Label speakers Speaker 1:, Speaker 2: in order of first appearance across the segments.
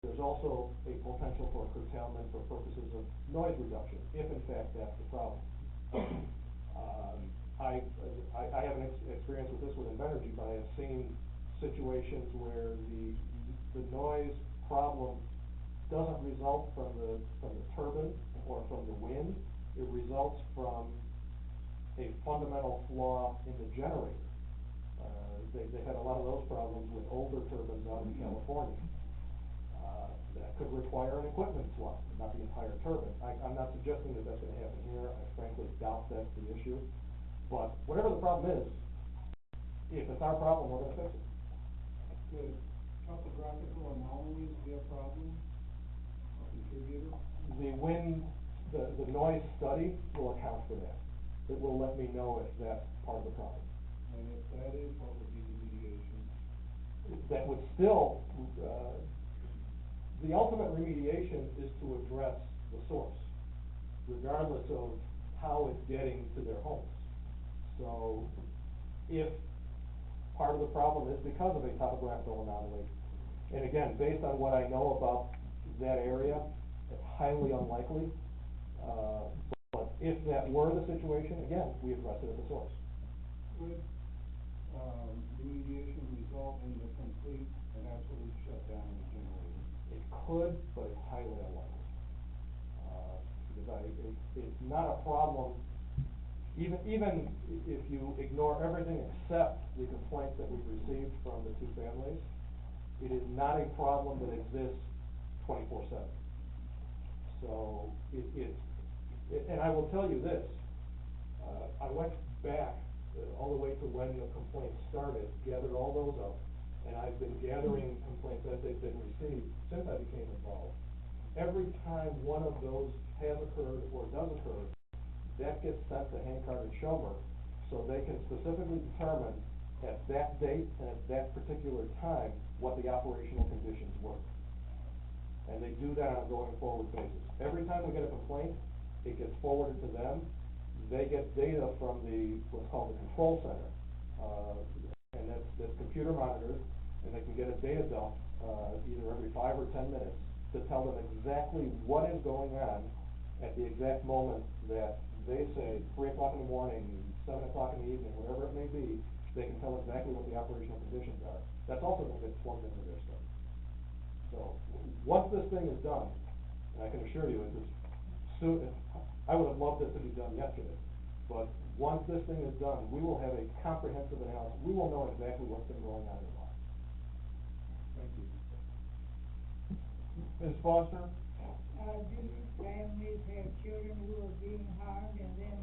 Speaker 1: There's also a potential for curtailment for purposes of noise reduction, if in fact that's the problem. I have an experience with this with InvEnergy, but I have seen situations where the noise problem doesn't result from the turbine or from the wind. It results from a fundamental flaw in the generator. They had a lot of those problems with older turbines out in California. That could require an equipment swap, not the entire turbine. I'm not suggesting that that's going to happen here. I frankly doubt that's the issue. But whatever the problem is, if it's our problem, we're going to fix it.
Speaker 2: Could topographical anomalies be a problem, a contributor?
Speaker 1: The wind, the noise study will account for that. It will let me know if that's part of the problem.
Speaker 2: And if that is, what would be the remediation?
Speaker 1: That would still, the ultimate remediation is to address the source, regardless of how it's getting to their homes. So if part of the problem is because of a topographical anomaly, and again, based on what I know about that area, it's highly unlikely. But if that were the situation, again, we address it at the source.
Speaker 2: Would remediation result in the complete and absolute shutdown of the generator?
Speaker 1: It could, but it's highly unlikely. Because it's not a problem, even if you ignore everything except the complaints that we've received from the two families, it is not a problem that exists 24/7. So and I will tell you this, I went back all the way to when the complaints started, gathered all those up, and I've been gathering complaints as they've been received since I became involved. Every time one of those has occurred or does occur, that gets sent to Hancock and Schomer so they can specifically determine at that date and at that particular time what the operational conditions were. And they do that on a going forward basis. Every time we get a complaint, it gets forwarded to them. They get data from what's called the control center, and that's computer monitored, and they can get a data dump either every 5 or 10 minutes to tell them exactly what is going on at the exact moment that they say 3 o'clock in the morning, 7 o'clock in the evening, whatever it may be. They can tell exactly what the operational conditions are. That's also going to get plugged into their study. So once this thing is done, and I can assure you it's soon, I would have loved this to be done yesterday, but once this thing is done, we will have a comprehensive analysis. We will know exactly what's been going on and why.
Speaker 2: Thank you. Ms. Foster?
Speaker 3: Do families have children who are being harmed, and then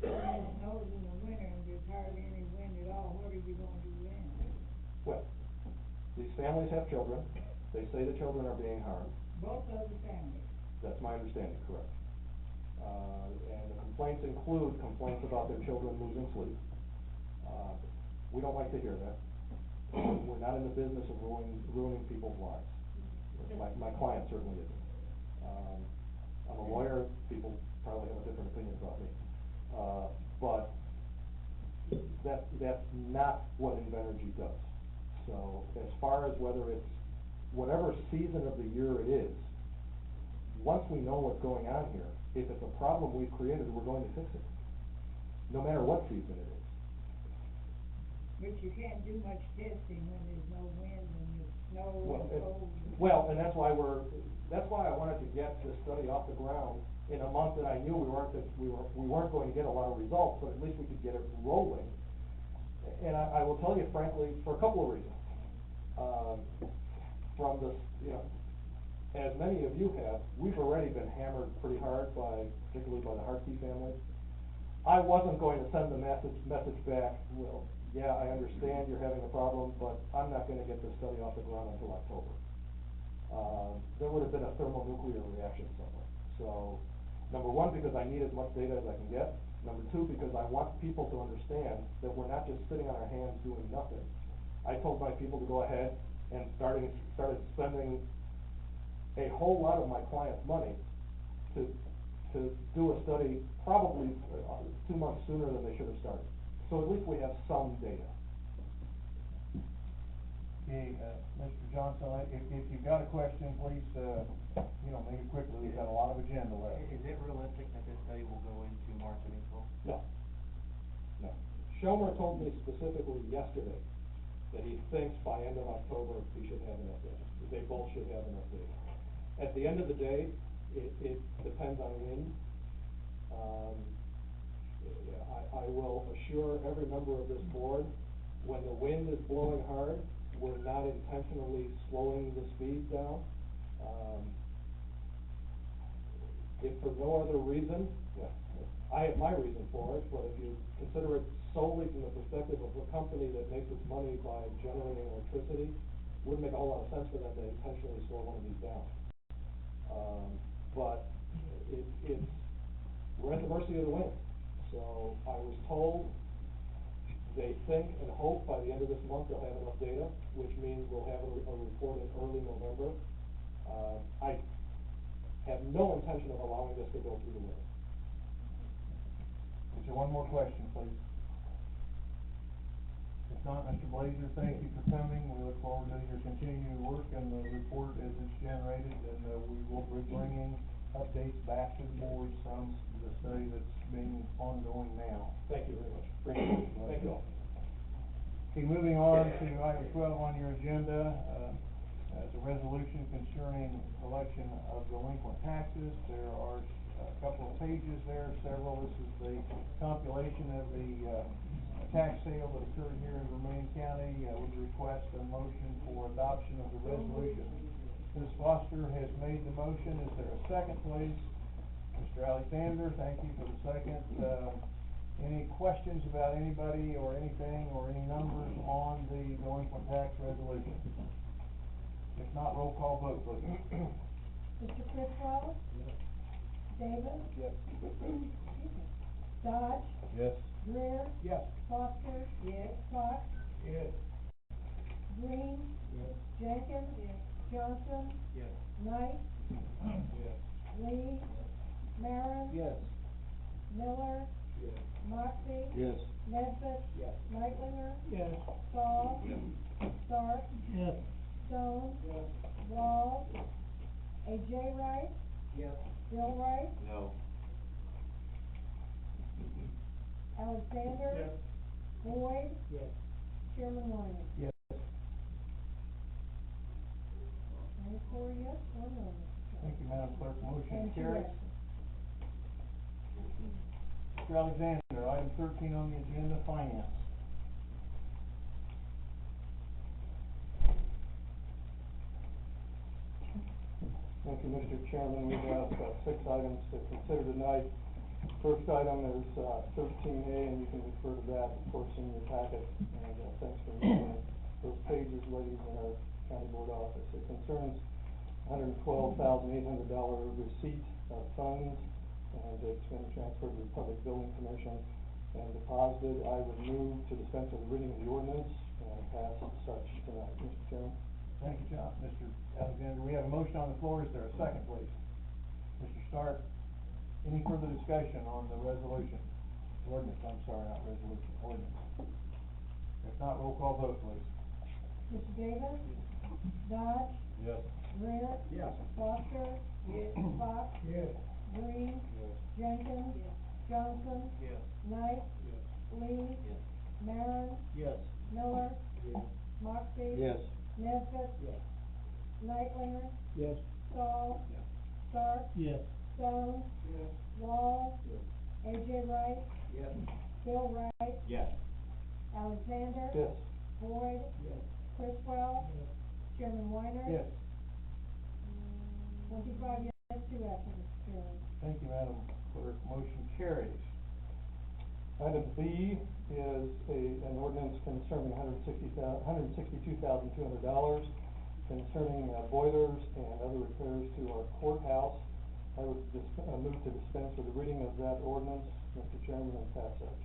Speaker 3: when it snows in the winter and there's hardly any wind at all, what are you going to do then?
Speaker 1: Well, these families have children. They say the children are being harmed.
Speaker 3: Both of the families?
Speaker 1: That's my understanding, correct. And the complaints include complaints about their children losing sleep. We don't like to hear that. We're not in the business of ruining people's lives. My client certainly isn't. I'm a lawyer. People probably have a different opinion about me. But that's not what InvEnergy does. So as far as whether it's whatever season of the year it is, once we know what's going on here, if it's a problem we've created, we're going to fix it, no matter what season it is.
Speaker 3: But you can't do much testing when there's no wind and there's snow and cold.
Speaker 1: Well, and that's why I wanted to get this study off the ground in a month that I knew we weren't going to get a lot of results, but at least we could get it rolling. And I will tell you frankly, for a couple of reasons. From this, as many of you have, we've already been hammered pretty hard particularly by the Hartke family. I wasn't going to send the message back, well, yeah, I understand you're having a problem, but I'm not going to get this study off the ground until October. There would have been a thermonuclear reaction somewhere. So, number one, because I need as much data as I can get. Number two, because I want people to understand that we're not just sitting on our hands doing nothing. I told my people to go ahead and started spending a whole lot of my clients' money to do a study probably 2 months sooner than they should have started. So at least we have some data.
Speaker 4: Okay, Mr. Johnson, if you've got a question, please, make it quickly, we've got a lot of agenda left.
Speaker 5: Is it realistic that this study will go into March of April?
Speaker 1: No. No. Schomer told me specifically yesterday that he thinks by end of October, he should have enough data. They both should have enough data. At the end of the day, it depends on wind. I will assure every member of this board, when the wind is blowing hard, we're not intentionally slowing the speed down. If for no other reason, I have my reason for it, but if you consider it solely from the perspective of a company that makes its money by generating electricity, wouldn't make a whole lot of sense for them to intentionally slow one of these down. But we're at the mercy of the wind. So I was told they think and hope by the end of this month they'll have enough data, which means we'll have a report in early November. I have no intention of allowing this to go through the winter.
Speaker 4: Is there one more question, please? If not, Mr. Blazer, thank you for coming. We look forward to your continued work and the report as it's generated, and we will be bringing updates back to the board from the study that's being ongoing now.
Speaker 1: Thank you very much. Appreciate it. Thank you all.
Speaker 4: Okay, moving on to item 12 on your agenda, it's a resolution concerning collection of delinquent taxes. There are a couple of pages there, several. This is the compilation of the tax sale that occurred here in Vermilion County. Would request a motion for adoption of the resolution. Ms. Foster has made the motion. Is there a second, please? Mr. Alexander, thank you for the second. Any questions about anybody or anything or any numbers on the delinquent tax resolution? If not, roll call vote, please.
Speaker 3: Mr. Criswell?
Speaker 2: Yes.
Speaker 3: Davis?
Speaker 2: Yes.
Speaker 3: Dodge?
Speaker 4: Yes.
Speaker 3: Greer?
Speaker 2: Yes.
Speaker 3: Foster? Yes. Fox?
Speaker 2: Yes.
Speaker 3: Green?
Speaker 2: Yes.
Speaker 3: Jenkins? Yes. Johnson?
Speaker 5: Yes.
Speaker 3: Knight?
Speaker 2: Yes.
Speaker 3: Lee? Marin?
Speaker 2: Yes.
Speaker 3: Miller?
Speaker 2: Yes.
Speaker 3: Moxie?
Speaker 2: Yes.
Speaker 3: Nesbit?
Speaker 2: Yes.
Speaker 3: Lightlinger?
Speaker 2: Yes.
Speaker 3: Stahl? Stark?
Speaker 2: Yes.
Speaker 3: Stone?
Speaker 2: Yes.
Speaker 3: Wall? A.J. Wright?
Speaker 2: Yes.
Speaker 3: Bill Wright?
Speaker 5: No.
Speaker 3: Alexander?
Speaker 2: Yes.
Speaker 3: Boyd?
Speaker 2: Yes.
Speaker 3: Chairman Weiner?
Speaker 4: Yes.
Speaker 3: 94 yes, 1 no.
Speaker 4: Thank you, Madam Clerk. Motion
Speaker 3: And 2
Speaker 4: carries.
Speaker 3: absent.
Speaker 4: Mr. Alexander, item 13 on the agenda, finance.
Speaker 1: Thank you, Mr. Chairman. We have 6 items to consider tonight. First item is 13A, and you can refer to that, of course, in your packet. And thanks for reading those pages, ladies, in our county board office. It concerns $112,800 receipt of funds, and it's been transferred to the Public Building Commission and deposited. I would move to dispense with the reading of the ordinance and pass such tonight, Mr. Chairman.
Speaker 4: Thank you, John. Mr. Alexander, we have a motion on the floor. Is there a second, please? Mr. Stark, any further discussion on the resolution? Ordinance, I'm sorry, not resolution, ordinance. If not, roll call vote, please.
Speaker 3: Mr. Davis? Dodge?
Speaker 4: Yes.
Speaker 3: Greer?
Speaker 2: Yes.
Speaker 3: Foster? Yes. Fox?
Speaker 2: Yes.
Speaker 3: Green?
Speaker 2: Yes.
Speaker 3: Jenkins? Yes. Johnson?
Speaker 5: Yes.
Speaker 3: Knight?
Speaker 2: Yes.
Speaker 3: Lee?
Speaker 5: Yes.
Speaker 3: Marin?
Speaker 2: Yes.
Speaker 3: Miller?
Speaker 2: Yes.
Speaker 3: Moxie?
Speaker 2: Yes.
Speaker 3: Nesbit?
Speaker 2: Yes.
Speaker 3: Lightlinger?
Speaker 2: Yes.
Speaker 3: Stahl?
Speaker 2: Yes.
Speaker 3: Stark?
Speaker 2: Yes.
Speaker 3: Stone?
Speaker 2: Yes.
Speaker 3: Wall?
Speaker 2: Yes.
Speaker 3: A.J. Wright?
Speaker 2: Yes.
Speaker 3: Bill Wright?
Speaker 5: Yes.
Speaker 3: Alexander?
Speaker 1: Yes.
Speaker 3: Boyd?
Speaker 2: Yes.
Speaker 3: Criswell?
Speaker 2: Yes.
Speaker 3: Chairman Weiner?
Speaker 4: Yes.
Speaker 3: 25 yes, 2 absent, Mr. Chairman.
Speaker 4: Thank you, Madam Clerk. Motion carries.
Speaker 1: Item B is an ordinance concerning $162,200 concerning boilers and other repairs to our courthouse. I would move to dispense with the reading of that ordinance, Mr. Chairman, and pass such.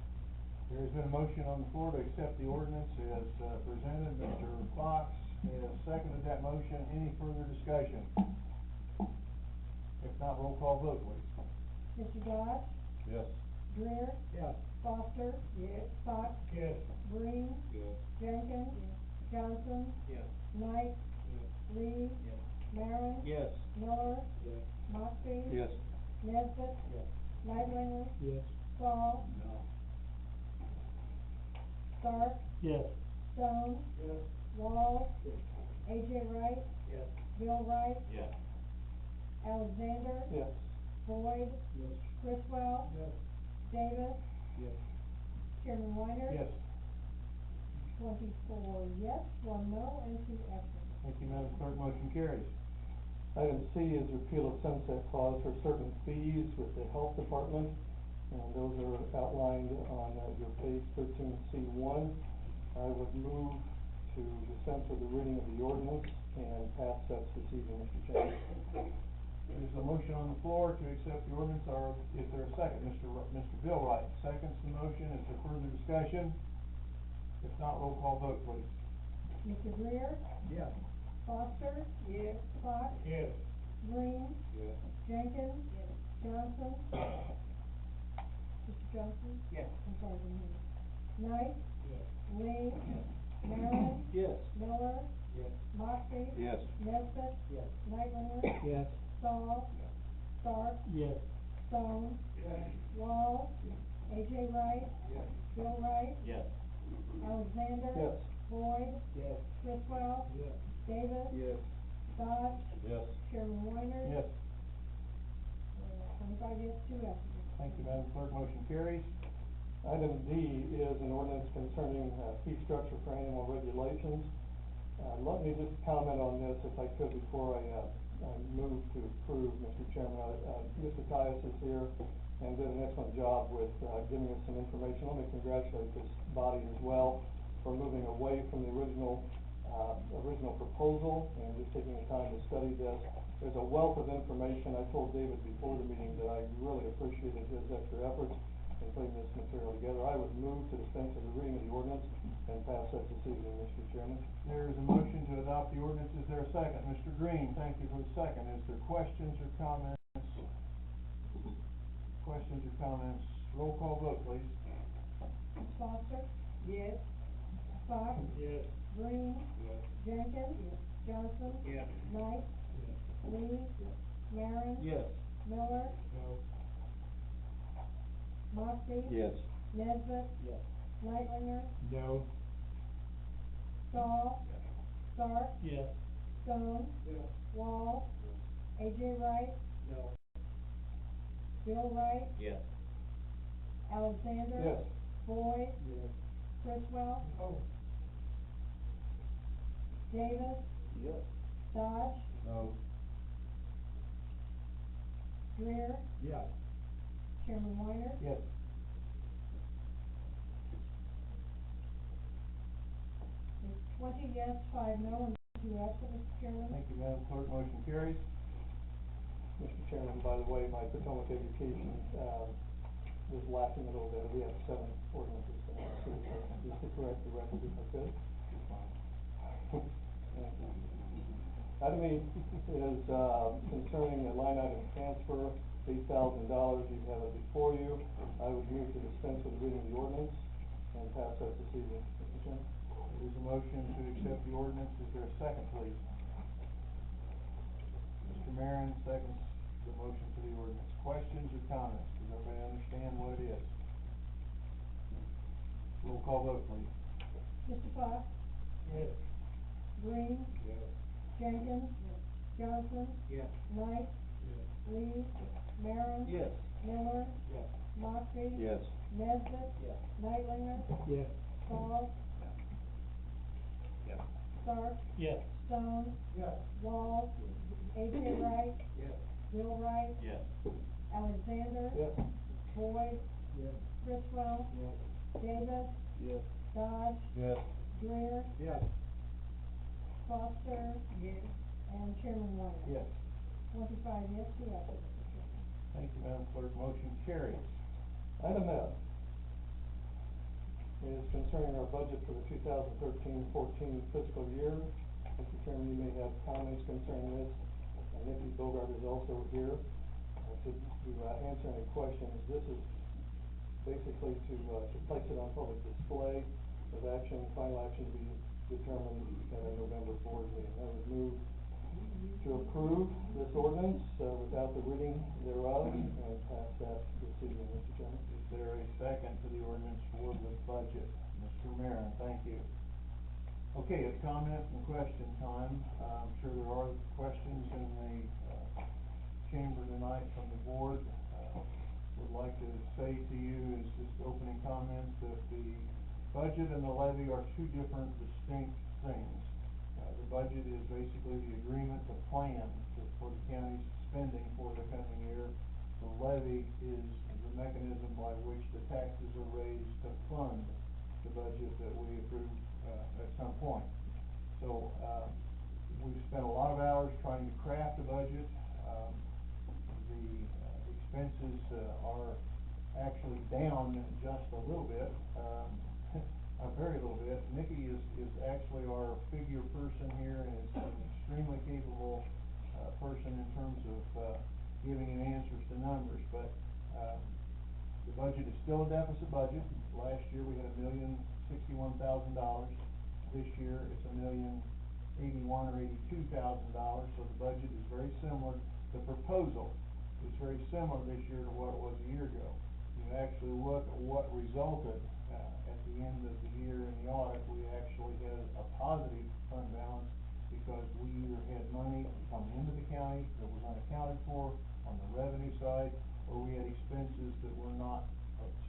Speaker 4: There has been a motion on the floor to accept the ordinance as presented. Mr. Fox has seconded that motion. Any further discussion? If not, roll call vote, please.
Speaker 3: Mr. Dodge?
Speaker 4: Yes.
Speaker 3: Greer?
Speaker 2: Yes.
Speaker 3: Foster? Yes. Fox?
Speaker 2: Yes.
Speaker 3: Green?
Speaker 2: Yes.
Speaker 3: Jenkins? Yes. Johnson,
Speaker 5: Yes.
Speaker 3: Knight, Lee,
Speaker 5: Yes.
Speaker 3: Maron,
Speaker 5: Yes.
Speaker 3: Miller,
Speaker 2: Yes.
Speaker 3: Moxie,
Speaker 1: Yes.
Speaker 3: Nesbit,
Speaker 2: Yes.
Speaker 3: Lightlinger,
Speaker 2: Yes.
Speaker 3: Saul,
Speaker 2: No.
Speaker 3: Stark,
Speaker 2: Yes.
Speaker 3: Stone,
Speaker 2: Yes.
Speaker 3: Wall,
Speaker 2: Yes.
Speaker 3: A.J. Wright,
Speaker 2: Yes.
Speaker 3: Bill Wright,
Speaker 5: Yes.
Speaker 3: Alexander,
Speaker 1: Yes.
Speaker 3: Boyd,
Speaker 2: Yes.
Speaker 3: Criswell,
Speaker 2: Yes.
Speaker 3: Davis,
Speaker 2: Yes.
Speaker 3: Chairman Weiner.
Speaker 4: Yes.
Speaker 3: 24 yes, 1 no, and 2 absent.
Speaker 4: Thank you, Madam Clerk, motion carries.
Speaker 1: Item C is repeal of sunset clause for certain fees with the health department, and those are outlined on your page 13C1. I would move to dispense with the reading of the ordinance and pass such this evening, Mr. Chairman.
Speaker 4: There's a motion on the floor to accept the ordinance, or is there a second? Mr. Bill Wright seconds the motion. Is there further discussion? If not, roll call vote, please.
Speaker 3: Mr. Greer,
Speaker 2: Yes.
Speaker 3: Foster. Yes. Fox.
Speaker 2: Yes.
Speaker 3: Green.
Speaker 2: Yes.
Speaker 3: Jenkins. Yes. Johnson. Mr. Johnson?
Speaker 5: Yes.
Speaker 3: I'm sorry, I didn't hear you. Knight.
Speaker 2: Yes.
Speaker 3: Lee. Maron.
Speaker 5: Yes.
Speaker 3: Miller.
Speaker 2: Yes.
Speaker 3: Moxie.
Speaker 1: Yes.
Speaker 3: Nesbit.
Speaker 2: Yes.
Speaker 3: Lightlinger.
Speaker 2: Yes.
Speaker 3: Saul. Stark.
Speaker 2: Yes.
Speaker 3: Stone.
Speaker 2: Yes.
Speaker 3: Wall. A.J. Wright.
Speaker 2: Yes.
Speaker 3: Bill Wright.
Speaker 5: Yes.
Speaker 3: Alexander.
Speaker 1: Yes.
Speaker 3: Boyd.
Speaker 2: Yes.
Speaker 3: Criswell.
Speaker 2: Yes.
Speaker 3: Davis.
Speaker 2: Yes.
Speaker 3: Dodge.
Speaker 1: Yes.
Speaker 3: Chairman Weiner.
Speaker 4: Yes.
Speaker 3: 25 yes, 2 absent.
Speaker 4: Thank you, Madam Clerk, motion carries.
Speaker 1: Item D is an ordinance concerning fee structure for animal regulations. Let me just comment on this if I could before I move to approve, Mr. Chairman. Mr. Caius is here and did an excellent job with giving us some information. Let me congratulate this body as well for moving away from the original proposal and just taking the time to study this. There's a wealth of information. I told David before the meeting that I really appreciated his extra efforts in putting this material together. I would move to dispense with the reading of the ordinance and pass that this evening, Mr. Chairman.
Speaker 4: There is a motion to adopt the ordinance. Is there a second? Mr. Green, thank you for the second. Is there questions or comments? Questions or comments? Roll call vote, please.
Speaker 3: Foster. Yes. Fox.
Speaker 2: Yes.
Speaker 3: Green.
Speaker 2: Yes.
Speaker 3: Jenkins. Yes. Johnson.
Speaker 2: Yes.
Speaker 3: Knight.
Speaker 2: Yes.
Speaker 3: Lee.
Speaker 2: Yes.
Speaker 3: Maron.
Speaker 5: Yes.
Speaker 3: Miller.
Speaker 2: No.
Speaker 3: Moxie.
Speaker 1: Yes.
Speaker 3: Nesbit.
Speaker 2: Yes.
Speaker 3: Lightlinger.
Speaker 2: No.
Speaker 3: Saul.
Speaker 2: Yes.
Speaker 3: Stark.
Speaker 2: Yes.
Speaker 3: Stone.
Speaker 2: Yes.
Speaker 3: Wall. A.J. Wright.
Speaker 2: No.
Speaker 3: Bill Wright.
Speaker 5: Yes.
Speaker 3: Alexander.
Speaker 1: Yes.
Speaker 3: Boyd.
Speaker 2: Yes.
Speaker 3: Criswell.
Speaker 2: No.
Speaker 3: Davis.
Speaker 2: Yes.
Speaker 3: Dodge.
Speaker 2: No.
Speaker 3: Greer.
Speaker 2: Yes.
Speaker 3: Chairman Weiner.
Speaker 4: Yes.
Speaker 3: It's 20 yes, 5 no, and 2 absent, Mr. Chairman.
Speaker 4: Thank you, Madam Clerk, motion carries.
Speaker 1: Mr. Chairman, by the way, my Potomac education was lacking a little bit. We have 7 ordinances in our city, so just to correct the record if I could. Thank you. Item E is concerning a line item transfer, $8,000. You have it before you. I would move to dispense with the reading of the ordinance and pass that this evening, Mr. Chairman.
Speaker 4: There's a motion to accept the ordinance. Is there a second, please? Mr. Maron seconds the motion to the ordinance. Questions or comments? Does everybody understand what it is? Roll call vote, please.
Speaker 3: Mr. Fox.
Speaker 2: Yes.
Speaker 3: Green.
Speaker 2: Yes.
Speaker 3: Jenkins. Yes. Johnson.
Speaker 2: Yes.
Speaker 3: Knight.
Speaker 2: Yes.
Speaker 3: Lee. Maron.
Speaker 5: Yes.
Speaker 3: Miller.
Speaker 2: Yes.
Speaker 3: Moxie.
Speaker 1: Yes.
Speaker 3: Nesbit.
Speaker 2: Yes.
Speaker 3: Lightlinger.
Speaker 2: Yes.
Speaker 3: Saul.
Speaker 5: Yes.
Speaker 3: Stark.
Speaker 2: Yes.
Speaker 3: Stone.
Speaker 2: Yes.
Speaker 3: Wall. A.J. Wright.
Speaker 2: Yes.
Speaker 3: Bill Wright.
Speaker 5: Yes.
Speaker 3: Alexander.
Speaker 1: Yes.
Speaker 3: Boyd.
Speaker 2: Yes.
Speaker 3: Criswell.
Speaker 2: Yes.
Speaker 3: Davis.
Speaker 2: Yes.
Speaker 3: Dodge.
Speaker 1: Yes.
Speaker 3: Greer.
Speaker 2: Yes.
Speaker 3: Foster. Yes. And Chairman Weiner.
Speaker 4: Yes.
Speaker 3: 25 yes, 2 absent, Mr. Chairman.
Speaker 4: Thank you, Madam Clerk, motion carries.
Speaker 1: Item F is concerning our budget for the 2013-14 fiscal year. Mr. Chairman, you may have comments concerning this. Nikki Bogart is also here to answer any questions. This is basically to place it on public display with final action to be determined in a November board meeting. I would move to approve this ordinance, without the reading thereof, and pass that this evening, Mr. Chairman.
Speaker 4: Is there a second to the ordinance for the budget? Mr. Maron, thank you. Okay, it's comment and question time. I'm sure there are questions in the chamber tonight from the board. Would like to say to you, is just opening comments, that the budget and the levy are two different distinct things. The budget is basically the agreement, the plan for the county's spending for the coming year. The levy is the mechanism by which the taxes are raised to fund the budget that we approve at some point. So we've spent a lot of hours trying to craft a budget. The expenses are actually down just a little bit, a very little bit. Nikki is actually our figure person here, and is an extremely capable person in terms of giving you answers to numbers. But the budget is still a deficit budget. Last year we had $1,061,000. This year it's $1,081,000 or $82,000. So the budget is very similar. The proposal is very similar this year to what it was a year ago. You actually look at what resulted at the end of the year in the audit. We actually had a positive fund balance because we either had money come into the county that was unaccounted for on the revenue side, or we had expenses that were not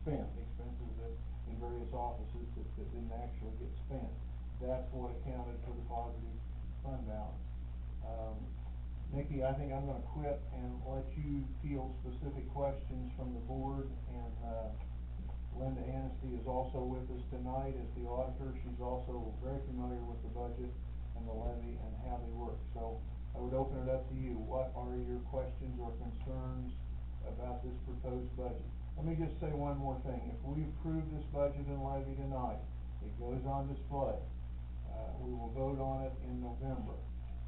Speaker 4: spent, expenses that in various offices that didn't actually get spent. That's what accounted for the positive fund balance. Nikki, I think I'm going to quit and let you field specific questions from the board, and Linda Anstey is also with us tonight as the auditor. She's also very familiar with the budget and the levy and how they work. So I would open it up to you. What are your questions or concerns about this proposed budget? Let me just say one more thing. If we approve this budget and levy tonight, it goes on display. We will vote on it in November.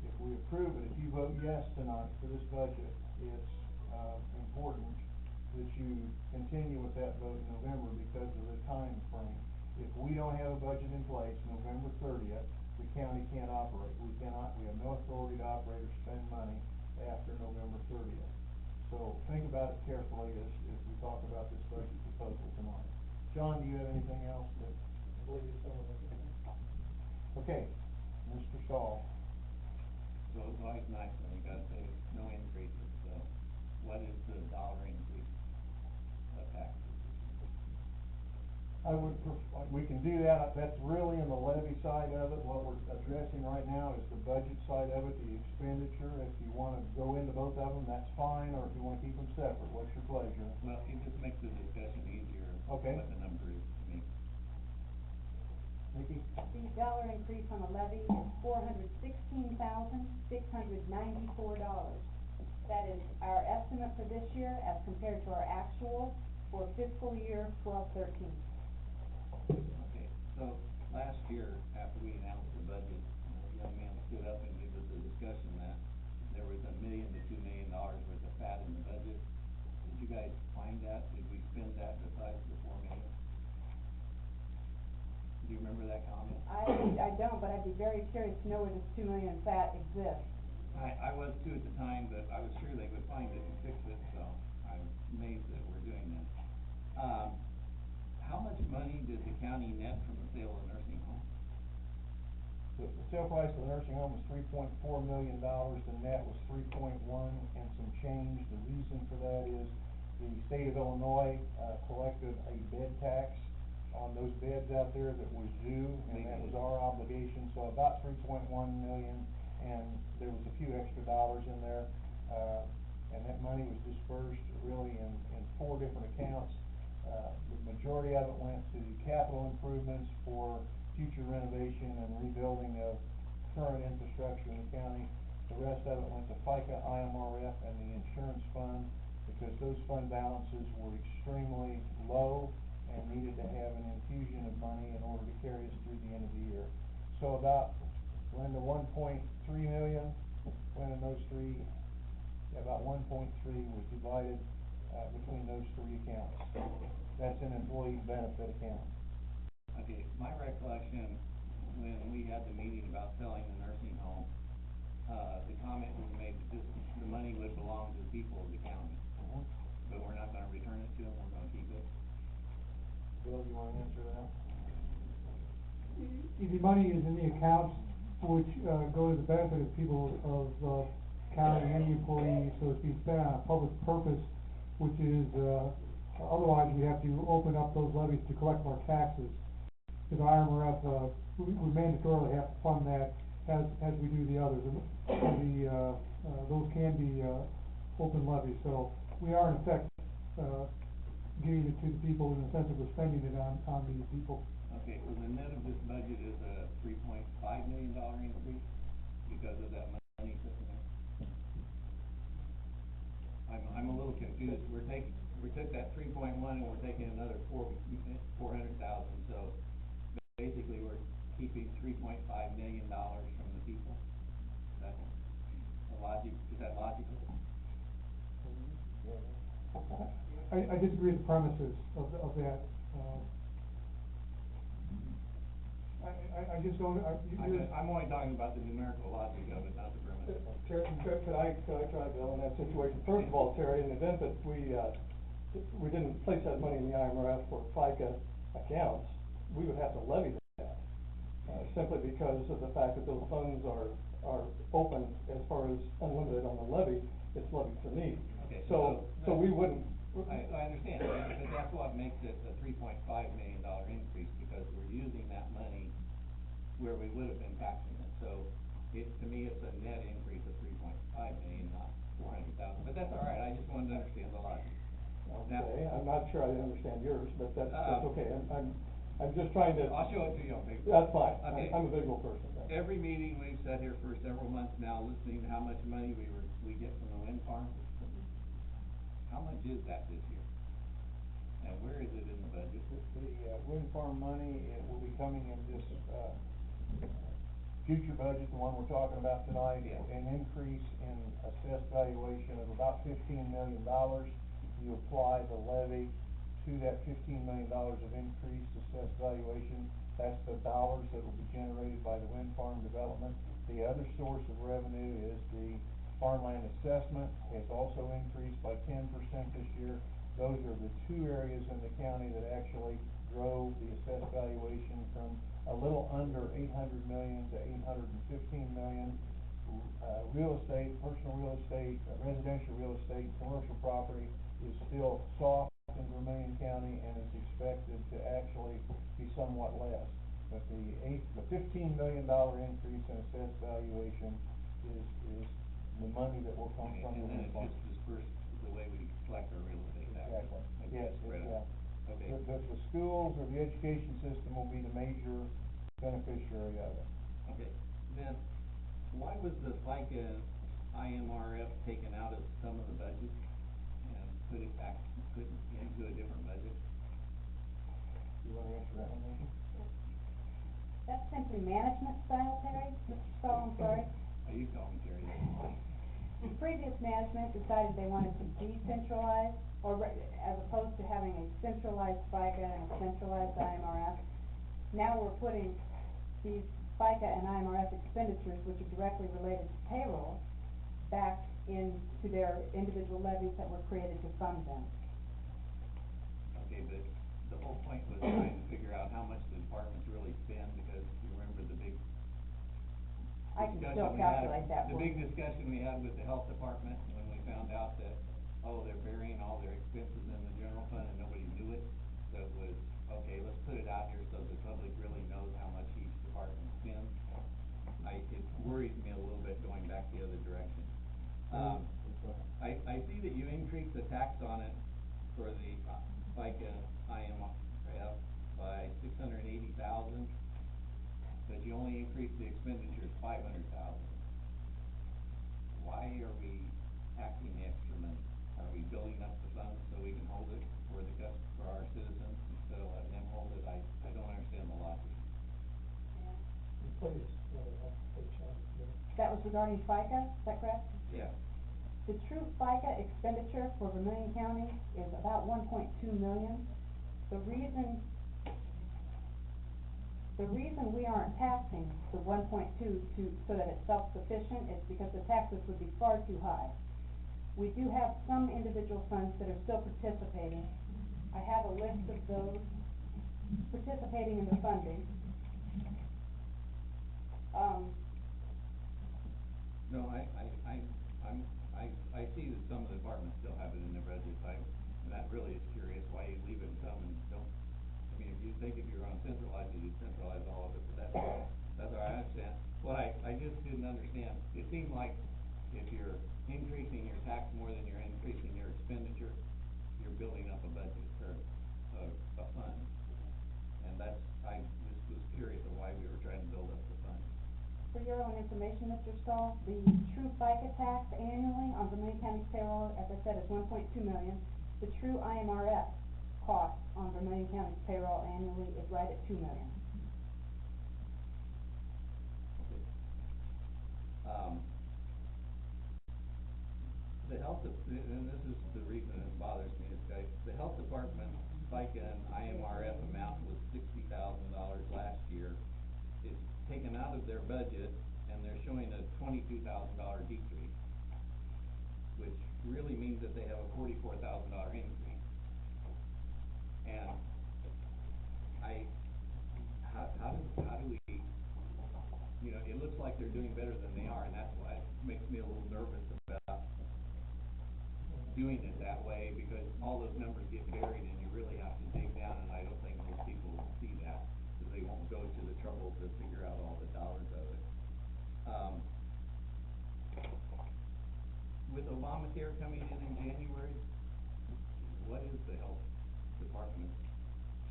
Speaker 4: If we approve it, if you vote yes tonight for this budget, it's important that you continue with that vote in November because of the time frame. If we don't have a budget in place November 30th, the county can't operate. We have no authority to operate or spend money after November 30th. So think about it carefully as we talk about this budget proposal tonight. John, do you have anything else?
Speaker 1: I believe you summed everything.
Speaker 4: Okay, Mr. Stahl.
Speaker 6: So it's always nice when you gotta say no increases, so what is the dollar increase of taxes?
Speaker 4: We can do that. That's really in the levy side of it. What we're addressing right now is the budget side of it, the expenditure. If you wanna go into both of them, that's fine, or if you wanna keep them separate, what's your pleasure?
Speaker 6: Well, it just makes the discussion easier.
Speaker 4: Okay.
Speaker 6: What the number is to me.
Speaker 4: Nikki?
Speaker 7: The dollar increase on the levy is $416,694. That is our estimate for this year as compared to our actual for fiscal year 12-13.
Speaker 6: Okay, so last year, after we announced the budget, a young man stood up and gave us a discussion that there was $1 million to $2 million worth of fat in the budget. Did you guys find that? Did we spend that besides the $4 million? Do you remember that comment?
Speaker 7: I don't, but I'd be very curious to know where this $2 million in fat exists.
Speaker 6: I was too at the time, but I was sure they would find it and fix it, so I'm amazed that we're doing this. How much money did the county net from the sale of the nursing home?
Speaker 4: The sale price of the nursing home was $3.4 million. The net was 3.1 and some change. The reason for that is the state of Illinois collected a bed tax on those beds out there that was due, and that was our obligation. So about 3.1 million, and there was a few extra dollars in there, and that money was dispersed really in 4 different accounts. The majority of it went to capital improvements for future renovation and rebuilding of current infrastructure in the county. The rest of it went to FICA, IMRF, and the insurance fund, because those fund balances were extremely low and needed to have an infusion of money in order to carry us through the end of the year. So about, Linda, 1.3 million went in those three. About 1.3 was divided between those 3 accounts. That's an employee benefit account.
Speaker 6: Okay, my recollection, when we had the meeting about selling the nursing home, the comment was made that the money would belong to the people of the county. But we're not gonna return it to them, we're gonna keep it.
Speaker 4: Bill, you wanna answer that?
Speaker 8: The money is in the accounts which, go to the benefit of people of, county and the employees, so it's being spent on a public purpose, which is, otherwise we have to open up those levies to collect more taxes. Because IMRF, we mandatorily have to fund that as we do the others, and those can be, open levies, so we are in effect, giving it to the people in the sense that we're spending it on the people.
Speaker 6: Okay, so the net of this budget is a $3.5 million increase because of that money sitting there? I'm a little confused, we took that 3.1 and we're taking another 400,000, so basically we're keeping $3.5 million from the people. That's is that logical?
Speaker 8: I disagree with the premises of that, I just don't,
Speaker 6: I'm only talking about the numerical logic of it, not the premise.
Speaker 1: Terry, could I try, Bill, in that situation? First of all, Terry, in the event that we didn't place that money in the IMRF for FICA accounts, we would have to levy that, simply because of the fact that those funds are open as far as unlimited on the levy, it's levied for need.
Speaker 6: Okay,
Speaker 1: So we wouldn't.
Speaker 6: I understand, but that's what makes it a $3.5 million increase, because we're using that money where we would have been taxing it. So to me, it's a net increase of 3.5 million, not 400,000, but that's all right, I just wanted to understand the logic.
Speaker 1: Okay, I'm not sure I understand yours, but that's okay, I'm just trying to.
Speaker 6: I'll show it to you on paper.
Speaker 1: That's fine,
Speaker 6: Okay.
Speaker 1: I'm a visual person.
Speaker 6: Every meeting we've sat here for several months now, listening to how much money we get from the wind farm. How much is that this year? And where is it in the budget?
Speaker 4: The wind farm money, it will be coming in this, future budget, the one we're talking about tonight.
Speaker 6: Yeah.
Speaker 4: An increase in assessed valuation of about $15 million. You apply the levy to that $15 million of increased assessed valuation. That's the dollars that will be generated by the wind farm development. The other source of revenue is the farmland assessment has also increased by 10% this year. Those are the two areas in the county that actually drove the assessed valuation from a little under 800 million to 815 million. Real estate, personal real estate, residential real estate, commercial property is still soft in Vermilion County and is expected to actually be somewhat less. But the $15 million increase in assessed valuation is the money that will come from the wind farm.
Speaker 6: And then it's just dispersed the way we collect our real estate taxes.
Speaker 4: Exactly,
Speaker 6: Okay,
Speaker 4: yes,
Speaker 6: spread
Speaker 4: yeah.
Speaker 6: out. Okay.
Speaker 4: The schools or the education system will be the major beneficiary of it.
Speaker 6: Okay, then, why was the FICA IMRF taken out of some of the budget and put into a different budget?
Speaker 4: You wanna answer that one, Nathan?
Speaker 7: That's simply management style, Terry, Mr. Stahl, I'm sorry.
Speaker 6: Oh, you call me Terry.
Speaker 7: Previous management decided they wanted to decentralize, as opposed to having a centralized FICA and a centralized IMRF. Now we're putting these FICA and IMRF expenditures, which are directly related to payroll, back into their individual levies that were created to fund them.
Speaker 6: Okay, but the whole point was trying to figure out how much the departments really spend, because you remember the big
Speaker 7: I can
Speaker 6: discussion
Speaker 7: still
Speaker 6: we had,
Speaker 7: calculate that
Speaker 6: the
Speaker 7: for
Speaker 6: big
Speaker 7: you.
Speaker 6: discussion we had with the health department when we found out that, they're burying all their expenses in the general fund and nobody knew it. So it was, okay, let's put it out here so the public really knows how much each department spends. It worries me a little bit going back the other direction. I see that you increased the tax on it for the FICA IMRF by $680,000, but you only increased the expenditures $500,000. Why are we taxing the extra money? Are we building up the funds so we can hold it for our citizens instead of letting them hold it? I don't understand the logic.
Speaker 1: Please,
Speaker 7: That was regarding FICA, is that correct?
Speaker 6: Yeah.
Speaker 7: The true FICA expenditure for Vermilion County is about 1.2 million. The reason The reason we aren't taxing the 1.2 so that it's self-sufficient is because the taxes would be far too high. We do have some individual funds that are still participating. I have a list of those participating in the funding.
Speaker 6: No, I see that some of the departments still have it in their budget, and that really is curious why you leave it in some and don't. I mean, if you think if you're gonna centralize it, you'd centralize all of it, but that's what I understand. What I just didn't understand, it seemed like if you're increasing your tax more than you're increasing your expenditure, you're building up a budget or a fund. And I just was curious of why we were trying to build up the fund.
Speaker 7: For your own information, Mr. Stahl, the true FICA tax annually on Vermilion County's payroll, as I said, is 1.2 million. The true IMRF cost on Vermilion County's payroll annually is right at 2 million.
Speaker 6: Okay. And this is the reason it bothers me, is the health department FICA and IMRF amount was $60,000 last year. It's taken out of their budget, and they're showing a $22,000 decrease, which really means that they have a $44,000 increase. And how do we, it looks like they're doing better than they are, and that's why it makes me a little nervous about doing it that way, because all those numbers get buried and you really have to dig down, and I don't think most people see that, because they won't go to the trouble to figure out all the dollars of it. With Obamacare coming in January, what is the health department's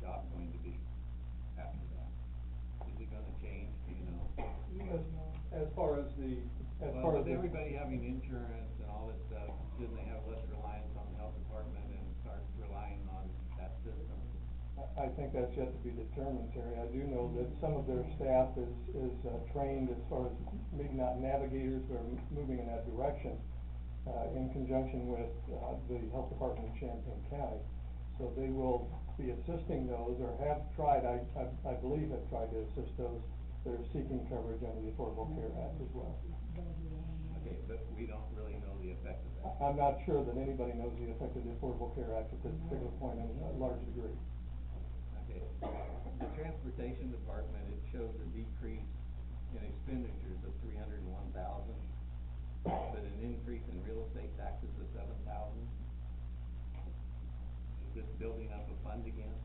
Speaker 6: job going to be after that? Is it gonna change, do you know?
Speaker 1: As far as
Speaker 6: With everybody having insurance and all that stuff, shouldn't they have less reliance on the health department and start relying on that system?
Speaker 1: I think that's yet to be determined, Terry. I do know that some of their staff is trained as far as maybe not navigators, but are moving in that direction, in conjunction with the health department in Champaign County. So they will be assisting those, or have tried, I believe have tried to assist those that are seeking coverage under the Affordable Care Act as well.
Speaker 6: Okay, but we don't really know the effect of that.
Speaker 1: I'm not sure that anybody knows the effect of the Affordable Care Act at this particular point in a large degree.
Speaker 6: Okay, the transportation department, it shows a decrease in expenditures of $301,000, but an increase in real estate taxes of $7,000. Is this building up a fund again?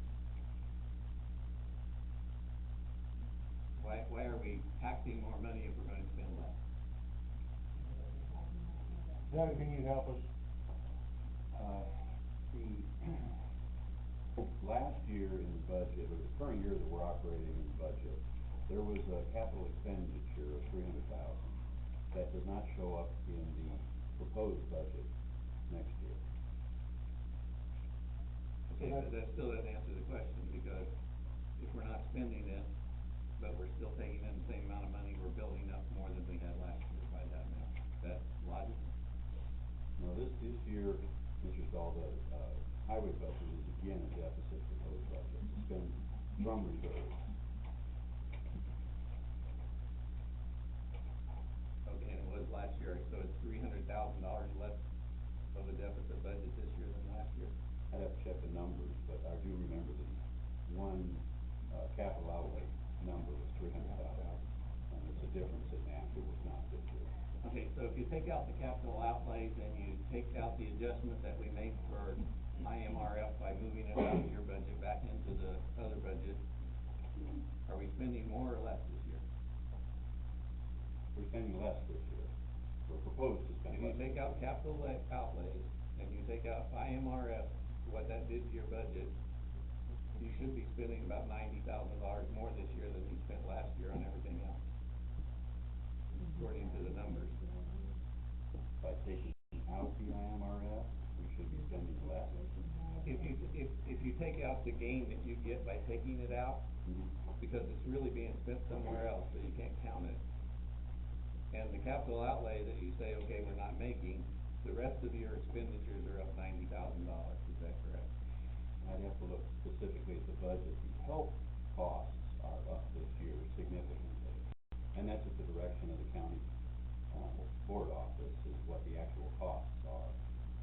Speaker 6: Why are we taxing more money if we're going to spend less?
Speaker 4: Doug, can you help us?
Speaker 2: Last year in the budget, or the current year that we're operating in the budget, there was a capital expenditure of $300,000 that does not show up in the proposed budget next year.
Speaker 6: Okay, but that still doesn't answer the question, because if we're not spending it, but we're still taking in the same amount of money, we're building up more than we had last year by that amount. Is that logical?
Speaker 2: No, this year, Mr. Stahl, the highway budget is again a deficit proposed budget to spend from reserves.
Speaker 6: Okay, and it was last year, so it's $300,000 less of a deficit budget this year than last year?
Speaker 2: I'd have to check the numbers, but I do remember the one capital outlay number was $300,000, and it's a difference in that. It was not this year.
Speaker 6: Okay, so if you take out the capital outlays and you take out the adjustment that we made for IMRF by moving it out of your budget back into the other budget, are we spending more or less this year?
Speaker 2: We're spending less this year. We're proposed to spend less.
Speaker 6: If you take out capital outlays and you take out IMRF, what that did to your budget, you should be spending about $90,000 more this year than you spent last year on everything else, according to the numbers.
Speaker 2: By taking out the IMRF, we should be spending less.
Speaker 6: If you take out the gain that you get by taking it out, because it's really being spent somewhere else, so you can't count it, and the capital outlay that you say, okay, we're not making, the rest of your expenditures are up $90,000, is that correct?
Speaker 2: I'd have to look specifically at the budget. The health costs are up this year significantly. And that's at the direction of the county, board office, is what the actual costs are.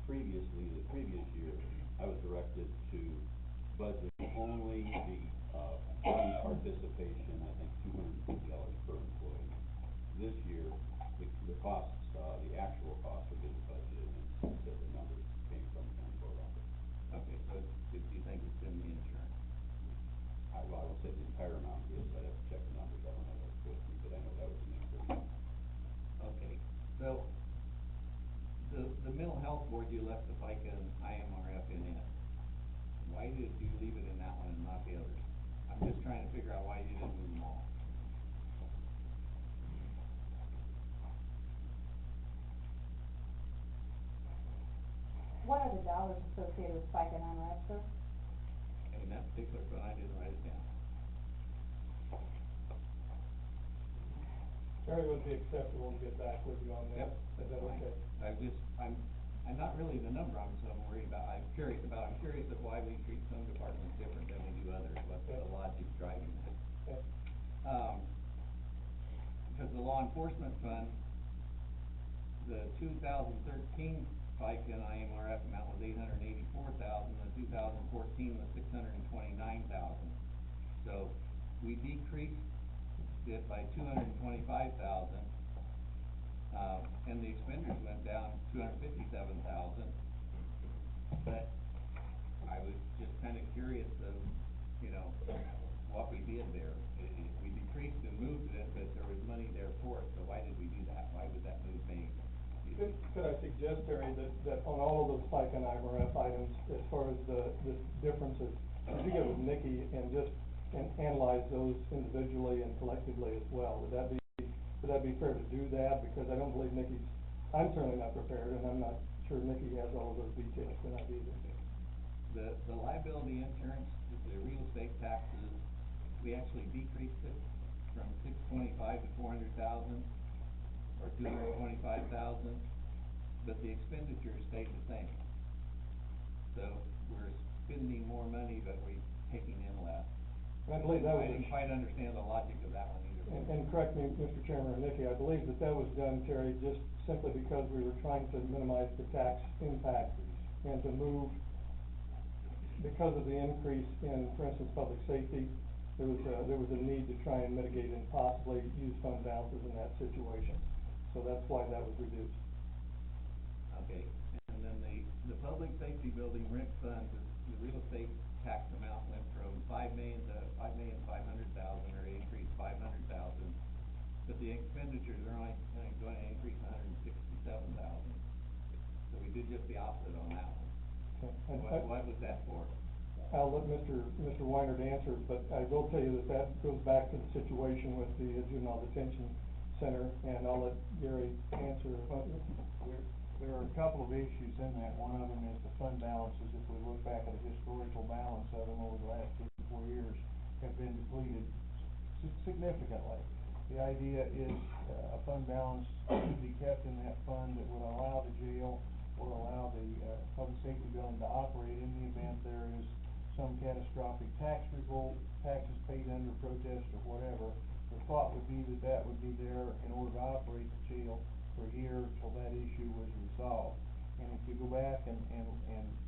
Speaker 2: Previously, the previous year, I was directed to budget only the, fund participation, I think $250 per employee. This year, the costs, the actual costs are being budgeted, and said the numbers came from the county board office.
Speaker 6: Okay, so do you think it's in the insurance?
Speaker 2: I will say the entire amount is, I'd have to check the numbers, I don't have those with me, but I know that was an increase.
Speaker 6: Okay, so, the mental health board, you left the FICA and IMRF in it. Why did you leave it in that one and not the others? I'm just trying to figure out why you didn't move them all.
Speaker 7: What are the dollars associated with FICA and IRS, sir?
Speaker 6: In that particular fund, I didn't write it down.
Speaker 1: Terry, would be acceptable to get back with you on that. Is that okay?
Speaker 6: I'm not really the number I'm so worried about, I'm curious of why we treat some departments different than we do others, what's the logic driving that?
Speaker 1: Okay.
Speaker 6: Because the law enforcement fund, the 2013 FICA and IMRF amount was $884,000, the 2014 was $629,000. So we decreased it by $225,000, and the expenditures went down $257,000. But I was just kind of curious of, what we did there. We decreased and moved it, but there was money there for it, so why did we do that? Why was that move made?
Speaker 1: Could I suggest, Terry, that on all of those FICA and IMRF items, as far as the differences, if you get with Nikki and analyze those individually and collectively as well, would that be fair to do that? Because I don't believe I'm certainly not prepared, and I'm not sure Nikki has all of those details tonight either.
Speaker 6: The liability insurance, the real estate taxes, we actually decreased it from $625,000 to $400,000, or $225,000, but the expenditures stayed the same. So we're spending more money, but we're taking in less.
Speaker 1: And I believe that was.
Speaker 6: I didn't quite understand the logic of that one either.
Speaker 1: And correct me, Mr. Chairman or Nikki, I believe that was done, Terry, just simply because we were trying to minimize the tax impact and to move, because of the increase in, for instance, public safety, there was a need to try and mitigate and possibly use fund balances in that situation. So that's why that was reduced.
Speaker 6: Okay, and then the public safety building rent fund, the real estate tax amount went from $5 million to $5,500,000, or it increased $500,000. But the expenditures are only going to increase $167,000. So we did just the opposite on that one.
Speaker 1: Okay.
Speaker 6: What was that for?
Speaker 1: I'll let Mr. Weinert answer, but I will tell you that goes back to the situation with the juvenile detention center, and I'll let Gary answer.
Speaker 4: There are a couple of issues in that. One of them is the fund balances. If we look back at the historical balance of them over the last 3 to 4 years, have been depleted significantly. The idea is a fund balance should be kept in that fund that would allow the jail or allow the public safety building to operate in the event there is some catastrophic tax revolt, taxes paid under protest or whatever. The thought would be that would be there in order to operate the jail for a year till that issue was resolved. And if you go back and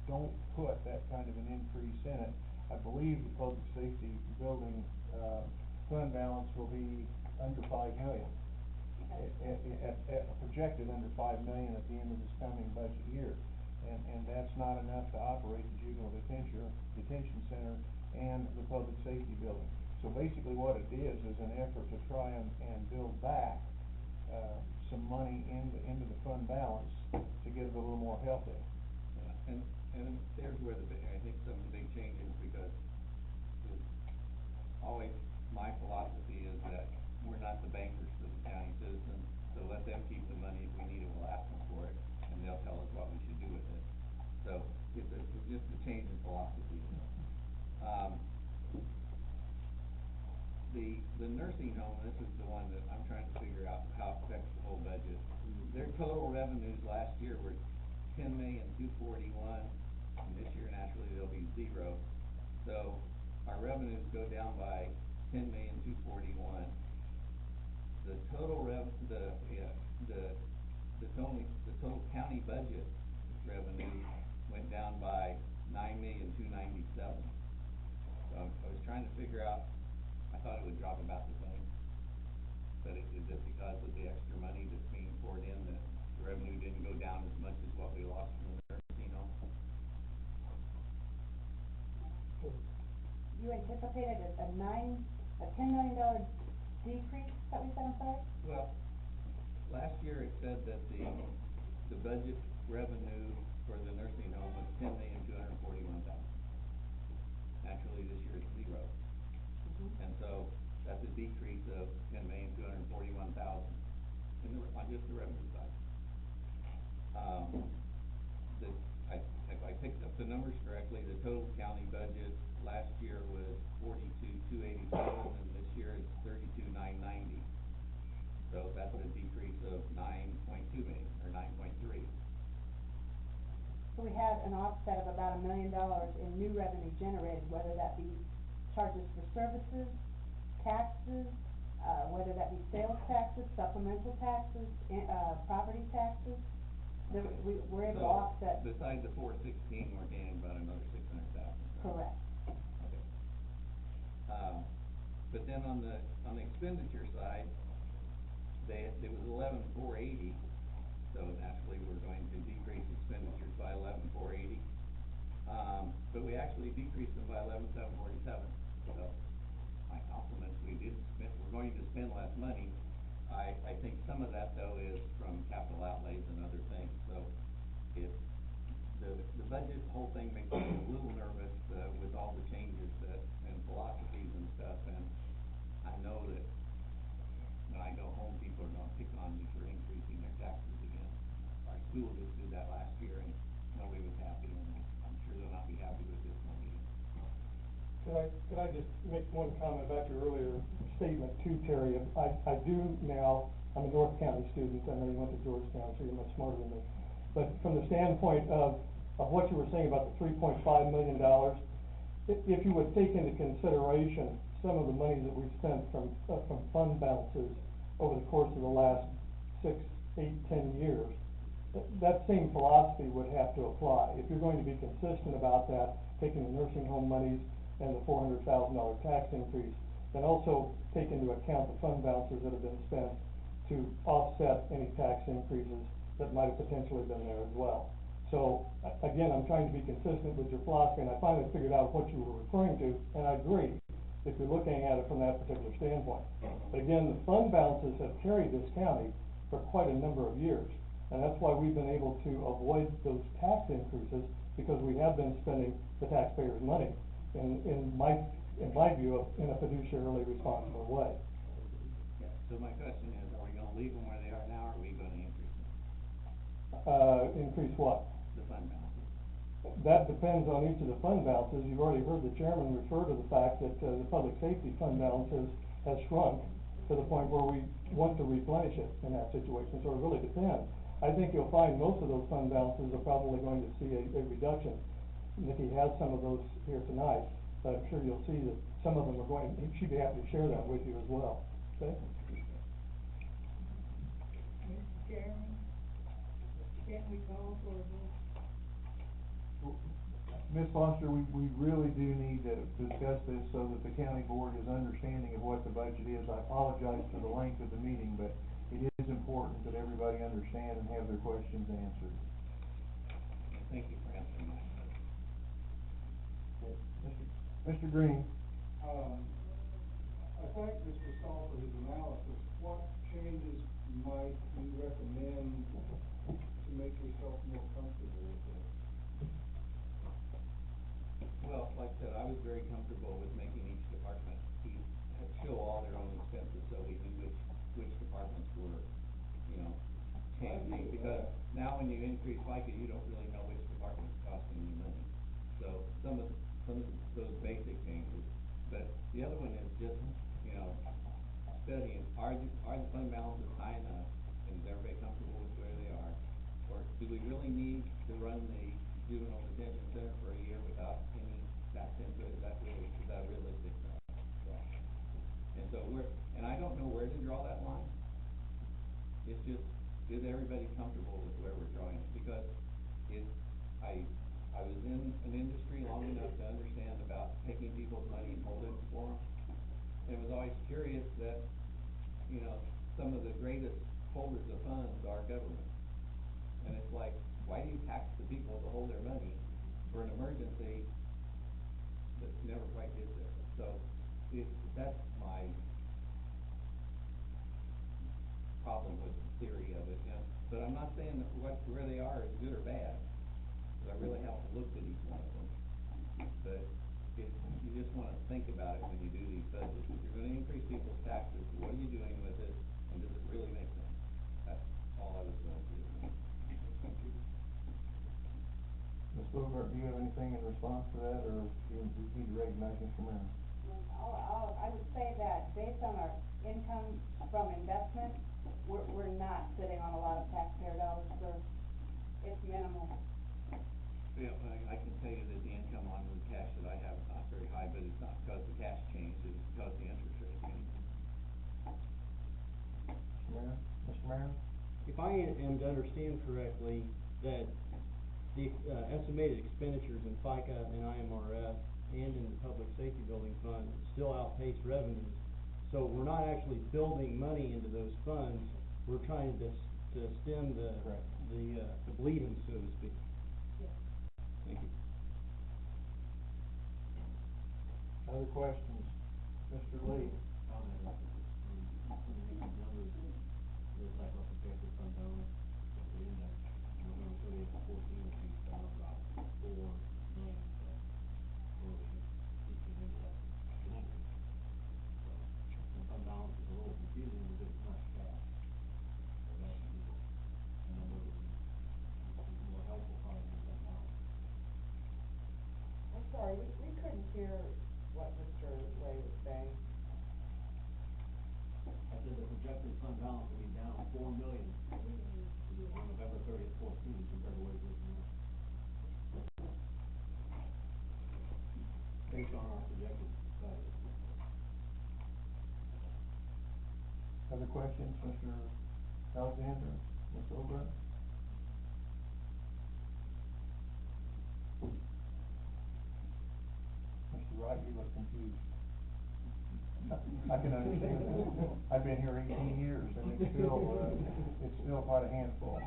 Speaker 4: don't put that kind of an increase in it, I believe the public safety building fund balance will be under $5 million. Projected under $5 million at the end of this coming budget year. And that's not enough to operate the juvenile detention center and the public safety building. So basically what it is an effort to try and build back some money into the fund balance to get it a little more healthy.
Speaker 6: Yeah, and there's where I think some of the big changes, because always my philosophy is that we're not the bankers for the county citizens, so let them keep the money. If we need it, we'll ask them for it, and they'll tell us what we should do with it. So it's just a change in philosophy. The nursing home, this is the one that I'm trying to figure out how it affects the whole budget. Their total revenues last year were $10,241,000, and this year naturally they'll be zero. So our revenues go down by $10,241,000. The total the total county budget revenue went down by $9,297,000. So I was trying to figure out, I thought it would drop about the same. But is it because of the extra money that's being poured in that the revenue didn't go down as much as what we lost from the nursing home?
Speaker 7: You anticipated a $10 million decrease, that we said, I'm sorry?
Speaker 6: Well, last year it said that the budget revenue for the nursing home was $10,241,000. Naturally, this year it's zero.
Speaker 7: Mm-hmm.
Speaker 6: And so that's a decrease of $10,241,000 on just the revenue side. If I picked up the numbers correctly, the total county budget last year was $42,287, and this year it's $32,990. So that's a decrease of $9.2 million, or 9.3.
Speaker 7: So we had an offset of about $1 million in new revenue generated, whether that be charges for services, taxes, whether that be sales taxes, supplemental taxes, property taxes. We were able to offset.
Speaker 6: Besides the $416, we're gaining about another $600,000.
Speaker 7: Correct.
Speaker 6: Okay. But then on the expenditure side, it was $11,480. So naturally, we're going to decrease expenditures by $11,480. But we actually decreased them by $11,747. So my compliments, we're going to spend less money. I think some of that though is from capital outlays and other things. So the budget, the whole thing makes me a little nervous with all the changes and philosophies and stuff. And I know that when I go home, people are going to pick on me for increasing their taxes again. Our school just did that last year, and nobody was happy, and I'm sure they'll not be happy with this one either.
Speaker 1: Could I just make one comment about your earlier statement too, Terry? I do now, I'm a North County student, I know you went to Georgetown, so you're much smarter than me. But from the standpoint of what you were saying about the $3.5 million, if you would take into consideration some of the money that we've spent from fund balances over the course of the last 6, 8, 10 years, that same philosophy would have to apply. If you're going to be consistent about that, taking the nursing home monies and the $400,000 tax increase, then also take into account the fund balances that have been spent to offset any tax increases that might have potentially been there as well. So again, I'm trying to be consistent with your philosophy, and I finally figured out what you were referring to, and I agree if you're looking at it from that particular standpoint. But again, the fund balances have carried this county for quite a number of years, and that's why we've been able to avoid those tax increases, because we have been spending the taxpayers' money in my view, in a fiduciarily responsible way.
Speaker 6: Yeah, so my question is, are we gonna leave them where they are now, or are we gonna increase them?
Speaker 1: Increase what?
Speaker 6: The fund balances.
Speaker 1: That depends on each of the fund balances. You've already heard the chairman refer to the fact that the public safety fund balances has shrunk to the point where we want to replenish it in that situation, so it really depends. I think you'll find most of those fund balances are probably going to see a reduction. Nikki has some of those here tonight, but I'm sure you'll see that some of them are going, she'd be happy to share that with you as well, okay?
Speaker 3: Mr. Chairman, can we call for a vote?
Speaker 4: Ms. Foster, we really do need to discuss this so that the county board is understanding of what the budget is. I apologize for the length of the meeting, but it is important that everybody understand and have their questions answered.
Speaker 6: And thank you for answering that.
Speaker 4: Mr. Green.
Speaker 9: I thank Mr. Stahl for his analysis. What changes might you recommend to make yourself more comfortable with this?
Speaker 6: Well, like I said, I was very comfortable with making each department show all their own expenses, so we knew which departments were, changing. Because now when you increase FICA, you don't really know which department's costing you money. So some of those basic changes, but the other one is just, studying, are the fund balances high enough, and is everybody comfortable with where they are? Or do we really need to run the juvenile detention center for a year without any tax input? Is that realistic for us? So So and I don't know where to draw that line. It's just, is everybody comfortable with where we're drawing it? Because I was in an industry long enough to understand about taking people's money and holding it for them. And was always curious that, you know, some of the greatest holders of funds are government. And it's like, why do you tax the people to hold their money for an emergency that never quite gets there? So that's my problem with the theory of it, but I'm not saying that where they are is good or bad, because I really haven't looked at each one of them. But if you just wanna think about it when you do these budgets, if you're gonna increase people's taxes, what are you doing with it, and does it really make sense? That's all I was going to do.
Speaker 9: Thank you.
Speaker 4: Ms. Bogart, do you have anything in response to that, or do you need to recognize Mr. Mayor?
Speaker 7: I would say that based on our income from investment, we're not sitting on a lot of taxpayer dollars it's minimal.
Speaker 6: Yeah, I can tell you that the income on the cash that I have is not very high, but it's not because the cash changed, it's because the interest rate changed.
Speaker 4: Mr. Mayor?
Speaker 10: If I am to understand correctly, that the estimated expenditures in FICA and IMRF and in the Public Safety Building Fund still outpace revenues. So we're not actually building money into those funds, we're trying to stem the bleeding, so to speak.
Speaker 7: Yes.
Speaker 10: Thank you.
Speaker 4: Other questions? Mr. Lee?
Speaker 2: Comment on some of these numbers, looks like our projected fund balance at the end of November 30th, 14 will be down about $4 million. So we'll be eking into that an increase. So the fund balance is a little confusing because it's not cash. So that should be a number that would be more helpful probably than fund balance.
Speaker 11: I'm sorry, we couldn't hear what Mr. Lay was saying.
Speaker 2: I said the projected fund balance will be down $4 million on November 30th, 14 compared to what it is now. Based on our projected budget.
Speaker 4: Other questions, Mr. Alexander, Ms. Obert? Mr. Wright, you look confused. I can understand that. I've been here 18 years and it's still quite a handful.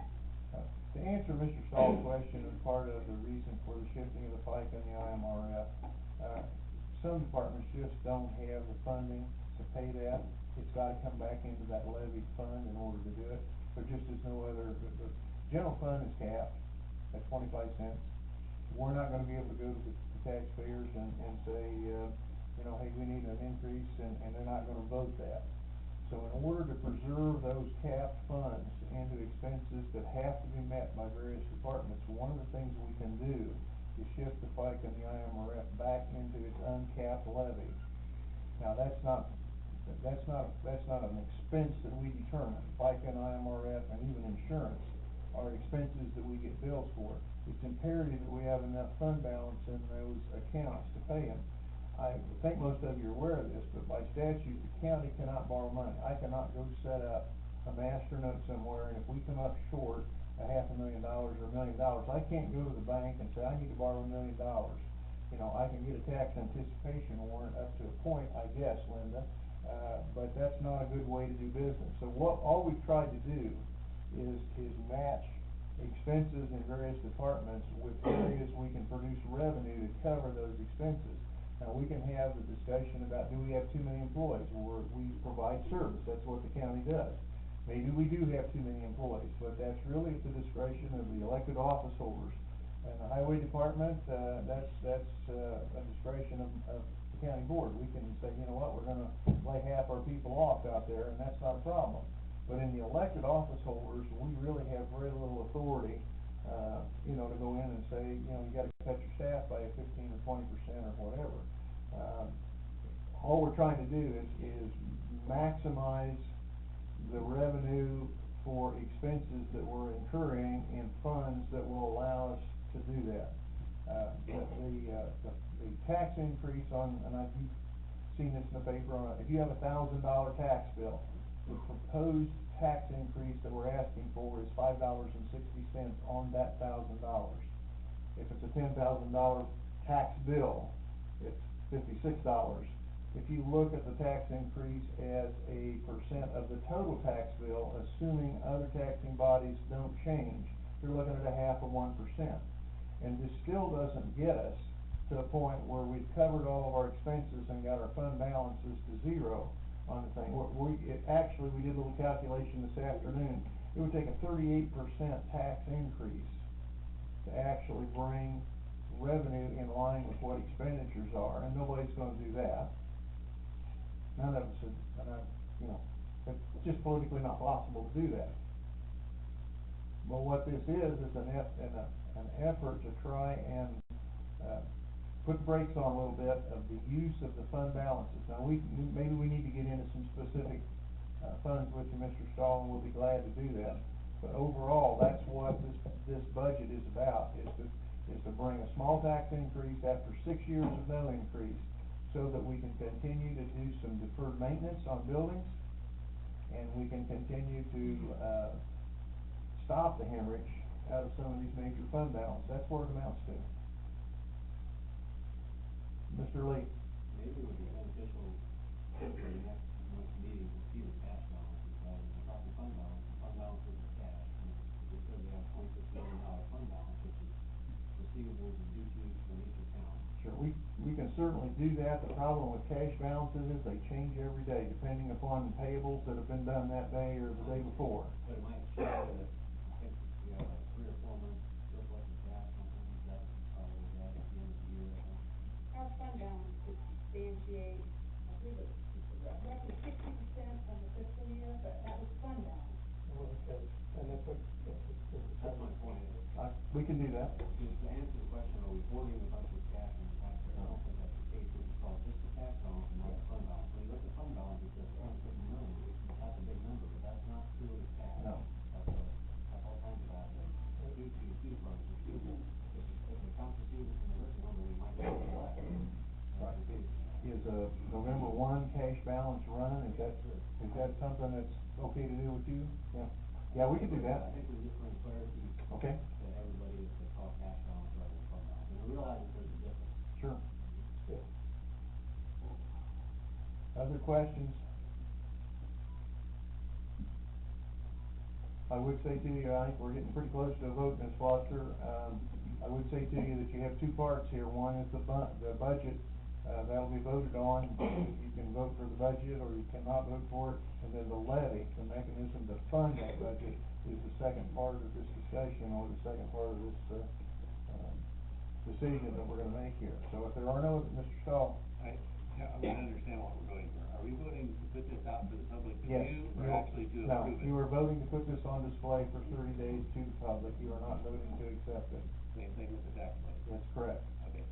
Speaker 4: To answer Mr. Stahl's question, and part of the reason for the shifting of the FICA and the IMRF, some departments just don't have the funding to pay that. It's gotta come back into that levied fund in order to do it. There just is no other, the general fund is capped at 25 cents. We're not gonna be able to go to the taxpayers and say, hey, we need an increase, and they're not gonna vote that. So in order to preserve those capped funds into expenses that have to be met by various departments, one of the things we can do is shift the FICA and the IMRF back into its uncapped levy. Now that's not an expense that we determine. FICA and IMRF and even insurance are expenses that we get bills for. It's imperative that we have enough fund balance in those accounts to pay them. I think most of you are aware of this, but by statute, the county cannot borrow money. I cannot go set up a master note somewhere, and if we come up short $500,000 or $1 million, I can't go to the bank and say, I need to borrow $1 million. I can get a tax anticipation warrant up to a point, I guess, Linda, but that's not a good way to do business. So all we've tried to do is match expenses in various departments with areas we can produce revenue to cover those expenses. Now, we can have the discussion about, do we have too many employees? Or we provide service, that's what the county does. Maybe we do have too many employees, but that's really at the discretion of the elected office holders. And the highway department, that's a discretion of the county board. We can say, you know what, we're gonna lay half our people off out there, and that's not a problem. But in the elected office holders, we really have very little authority, to go in and say, you gotta cut your staff by 15 or 20% or whatever. All we're trying to do is maximize the revenue for expenses that we're incurring in funds that will allow us to do that. The tax increase on, and you've seen this in the paper, if you have $1,000 tax bill, the proposed tax increase that we're asking for is $5.60 on that $1,000. If it's a $10,000 tax bill, it's $56. If you look at the tax increase as a percent of the total tax bill, assuming other taxing bodies don't change, you're looking at 0.5%. And this still doesn't get us to a point where we've covered all of our expenses and got our fund balances to zero on the thing. We did a little calculation this afternoon. It would take a 38% tax increase to actually bring revenue in line with what expenditures are, and nobody's gonna do that. None of us it's just politically not possible to do that. But what this is an effort to try and put the brakes on a little bit of the use of the fund balances. Now, maybe we need to get into some specific funds with you, Mr. Stahl, and we'll be glad to do that. But overall, that's what this budget is about, is to bring a small tax increase after 6 years of no increase, so that we can continue to do some deferred maintenance on buildings, and we can continue to stop the hemorrhage out of some of these major fund balances. That's what it amounts to. Mr. Lee.
Speaker 2: Maybe it would be beneficial for the next month's meeting to see the cash balances, rather than talking fund balances is cash. And they said they have $26 million fund balance, which is receivables and due to from each account.
Speaker 4: Sure, we can certainly do that. The problem with cash balances is they change every day, depending upon the payables that have been done that day or the day before.
Speaker 2: But it might show that, I think we have like 3 or 4 months surplus of cash, I think, is that probably that at the end of the year, I think.
Speaker 3: Our fund balance would substantiate, I believe it was roughly 60% of the fiscal year, but that was fund balance.
Speaker 1: Okay, and that's what,
Speaker 2: That's my point.
Speaker 4: We can do that.
Speaker 2: Just to answer the question, are we hoarding a bunch of cash in the taxpayer? I don't think that's the case. It's called just the cash balance and not the fund balance. When you look at fund balance, it says $250 million. That's a big number, but that's not purely cash.
Speaker 4: No.
Speaker 2: That's all kinds of assets. Due to funds, receivable. If the accounts receivable from the original number, we might be able to less. That's the case.
Speaker 4: Is November 1 cash balance running? Is that something that's okay to do with you? Yeah. Yeah, we can do that.
Speaker 2: I think we just bring clarity.
Speaker 4: Okay.
Speaker 2: To everybody that they call cash balance rather than fund balance. And I realize that there's a difference.
Speaker 4: Sure.
Speaker 1: yeah.
Speaker 4: Other questions? I would say to you, I think we're getting pretty close to a vote, Ms. Foster. I would say to you that you have 2 parts here. One is the budget. That'll be voted on. You can vote for the budget or you cannot vote for it. And then the levy, the mechanism to fund that budget, is the second part of this discussion, or the second part of this decision that we're gonna make here. So if there are no, Mr. Stahl?
Speaker 6: I want to understand what we're voting for. Are we voting to put this out for the public to
Speaker 4: Yes.
Speaker 6: view, or actually to
Speaker 4: No,
Speaker 6: approve it?
Speaker 4: you are voting to put this on display for 30 days to the public. You are not voting to accept it.
Speaker 6: Same thing with the tax levy.
Speaker 4: That's correct.
Speaker 6: Okay,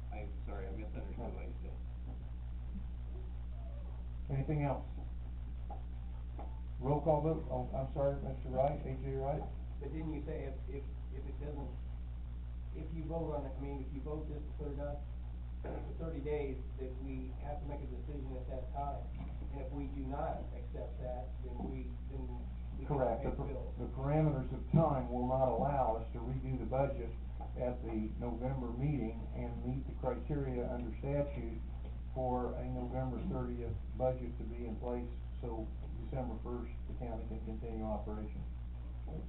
Speaker 6: sorry, I misunderstood what you said.
Speaker 4: Anything else? Roll call vote. Oh, I'm sorry, Mr. Wright, A.J. Wright?
Speaker 5: But didn't you say if it doesn't, if you vote on it, if you vote this to put it up for 30 days, that we have to make a decision at that time? And if we do not accept that, then we
Speaker 4: Correct.
Speaker 5: can pay the bills.
Speaker 4: The parameters of time will not allow us to redo the budget at the November meeting and meet the criteria under statute for a November 30th budget to be in place, so December 1st, the county can continue operations.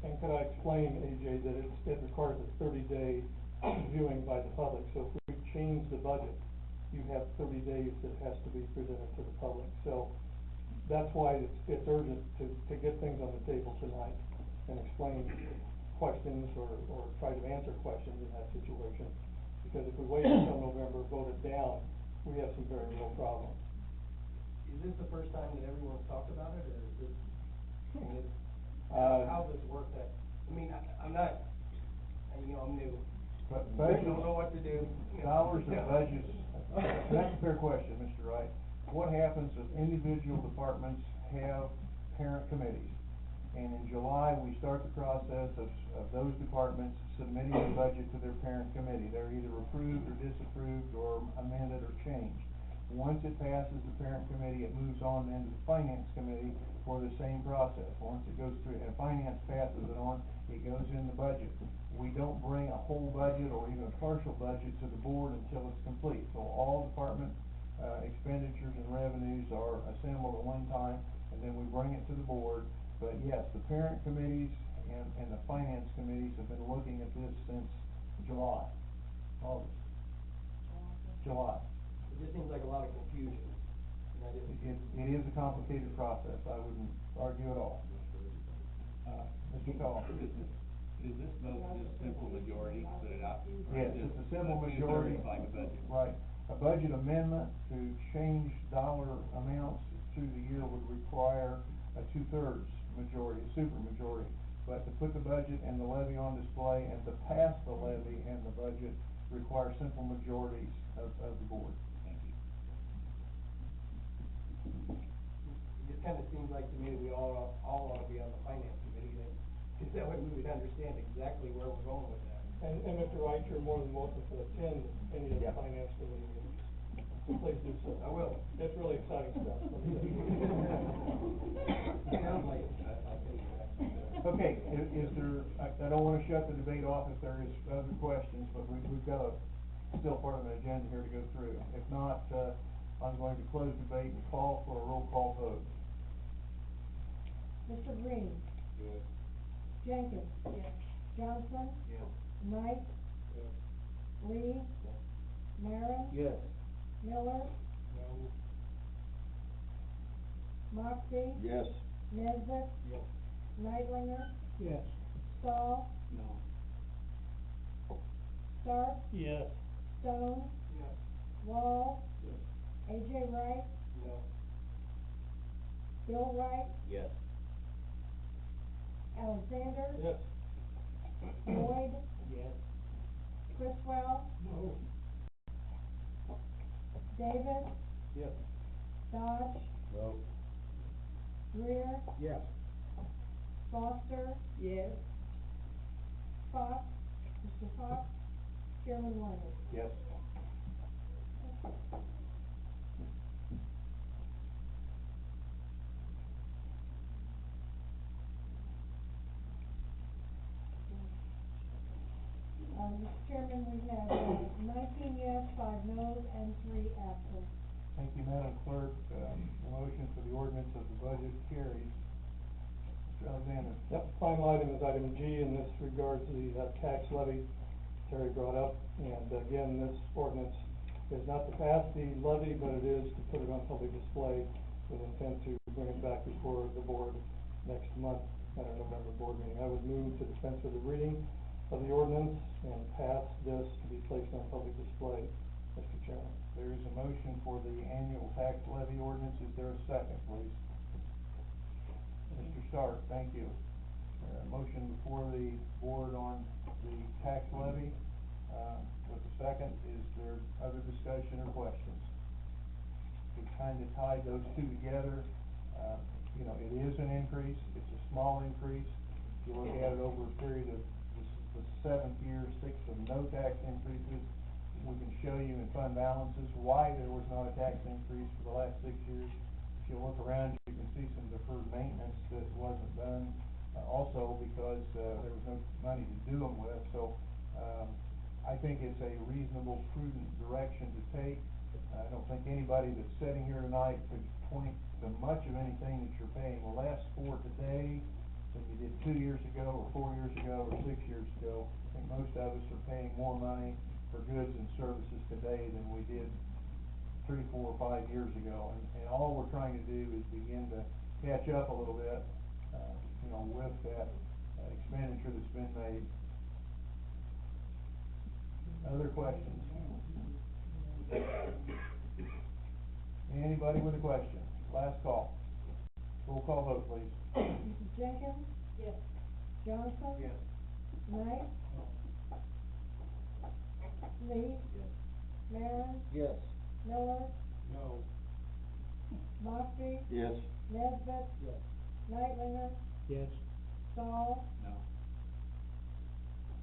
Speaker 1: And could I explain, AJ, that it requires a 30-day viewing by the public, so if we change the budget, you have 30 days that has to be presented to the public. So that's why it's urgent to get things on the table tonight and explain questions or try to answer questions in that situation. Because if we wait until November, vote it down, we have some very real problems.
Speaker 5: Is this the first time that everyone's talked about it, or is this, how's this work that, I'm not, I'm new.
Speaker 4: But
Speaker 5: I don't know what to do.
Speaker 4: Dollars and budgets, that's a fair question, Mr. Wright. What happens is individual departments have parent committees. And in July, we start the process of those departments submitting a budget to their parent committee. They're either approved or disapproved or amended or changed. Once it passes the parent committee, it moves on then to the finance committee for the same process. Once it goes through, and finance passes it on, it goes in the budget. We don't bring a whole budget or even a partial budget to the board until it's complete. So all department, expenditures and revenues are assembled at one time, and then we bring it to the board. But yes, the parent committees and the finance committees have been looking at this since July, August, July.
Speaker 5: It just seems like a lot of confusion, and I just.
Speaker 4: It is a complicated process, I wouldn't argue at all. Mr. Call.
Speaker 6: Is this vote just simple majority, put it out?
Speaker 4: Yes, it's a simple majority.
Speaker 6: Like a budget.
Speaker 4: Right. A budget amendment to change dollar amounts through the year would require a 2/3 majority, a super majority. But to put the budget and the levy on display and to pass the levy and the budget require simple majorities of the board.
Speaker 6: Thank you.
Speaker 5: It just kinda seems like to me that we all ought to be on the finance committee, cause that way we would understand exactly where we're going with that.
Speaker 1: And Mr. Wright, you're more than welcome to attend any of the
Speaker 4: Yeah.
Speaker 1: finance committee meetings. So please do so.
Speaker 5: I will.
Speaker 1: It's really exciting stuff.
Speaker 5: Sounds like, I think you're actually.
Speaker 4: Okay, is there, I don't wanna shut the debate off if there is other questions, but we've got still part of an agenda here to go through. If not, I'm going to close debate and call for a roll call vote.
Speaker 3: Mr. Green?
Speaker 9: Yes.
Speaker 3: Jenkins? Yes. Johnson?
Speaker 6: Yes.
Speaker 3: Knight?
Speaker 9: Yes.
Speaker 3: Lee? Maren?
Speaker 10: Yes.
Speaker 3: Miller?
Speaker 9: No.
Speaker 3: Moxie?
Speaker 2: Yes.
Speaker 3: Nesbit?
Speaker 9: Yes.
Speaker 3: Nightlinger?
Speaker 8: Yes.
Speaker 3: Stahl?
Speaker 6: No.
Speaker 3: Stark?
Speaker 1: Yes.
Speaker 3: Stone?
Speaker 9: Yes.
Speaker 3: Wall?
Speaker 9: Yes.
Speaker 3: AJ Wright?
Speaker 9: No.
Speaker 3: Bill Wright?
Speaker 6: Yes.
Speaker 3: Alexander?
Speaker 1: Yes.
Speaker 3: Boyd?
Speaker 5: Yes.
Speaker 3: Criswell?
Speaker 9: No.
Speaker 3: Davis?
Speaker 9: Yes.
Speaker 3: Dodge?
Speaker 2: No.
Speaker 3: Greer?
Speaker 9: Yes.
Speaker 3: Foster?
Speaker 11: Yes.
Speaker 3: Fox? Mr. Fox? Chairman Warner?
Speaker 4: Yes.
Speaker 3: Mr. Chairman, we have, 19 yes, 5 noes, and 3 absent.
Speaker 4: Thank you, Madam Clerk. The motion for the ordinance of the budget carries. Mr. Alexander.
Speaker 1: Yep, final item is item G, and this regards the tax levy Terry brought up. And again, this ordinance is not to pass the levy, but it is to put it on public display with intent to bring it back before the board next month at our November board meeting. I would move to dispense with the reading of the ordinance and pass this to be placed on public display, Mr. Chairman.
Speaker 4: There is a motion for the annual tax levy ordinance. Is there a second, please? Mr. Stark, thank you. Motion before the board on the tax levy, with the second. Is there other discussion or questions? We've kind of tied those two together. You know, it is an increase. It's a small increase. If you look at it over a period of, this is the 7th year, 6th of no tax increases. We can show you in fund balances why there was not a tax increase for the last 6 years. If you look around, you can see some deferred maintenance that wasn't done, also because there was no money to do them with. So I think it's a reasonable, prudent direction to take. I don't think anybody that's sitting here tonight could point to much of anything that you're paying less for today than you did 2 years ago, or 4 years ago, or 6 years ago. I think most of us are paying more money for goods and services today than we did 3, 4, or 5 years ago. And all we're trying to do is begin to catch up a little bit, you know, with that expenditure that's been made. Other questions? Anybody with a question? Last call. Roll call vote, please.
Speaker 3: Mrs. Jenkins?
Speaker 11: Yes.
Speaker 3: Johnson?
Speaker 9: Yes.
Speaker 3: Knight? Lee?
Speaker 9: Yes.
Speaker 3: Maren?
Speaker 9: Yes.
Speaker 3: Miller?
Speaker 9: No.
Speaker 3: Moxie?
Speaker 2: Yes.
Speaker 3: Nesbit?
Speaker 9: Yes.
Speaker 3: Nightlinger?
Speaker 8: Yes.
Speaker 3: Stahl?
Speaker 6: No.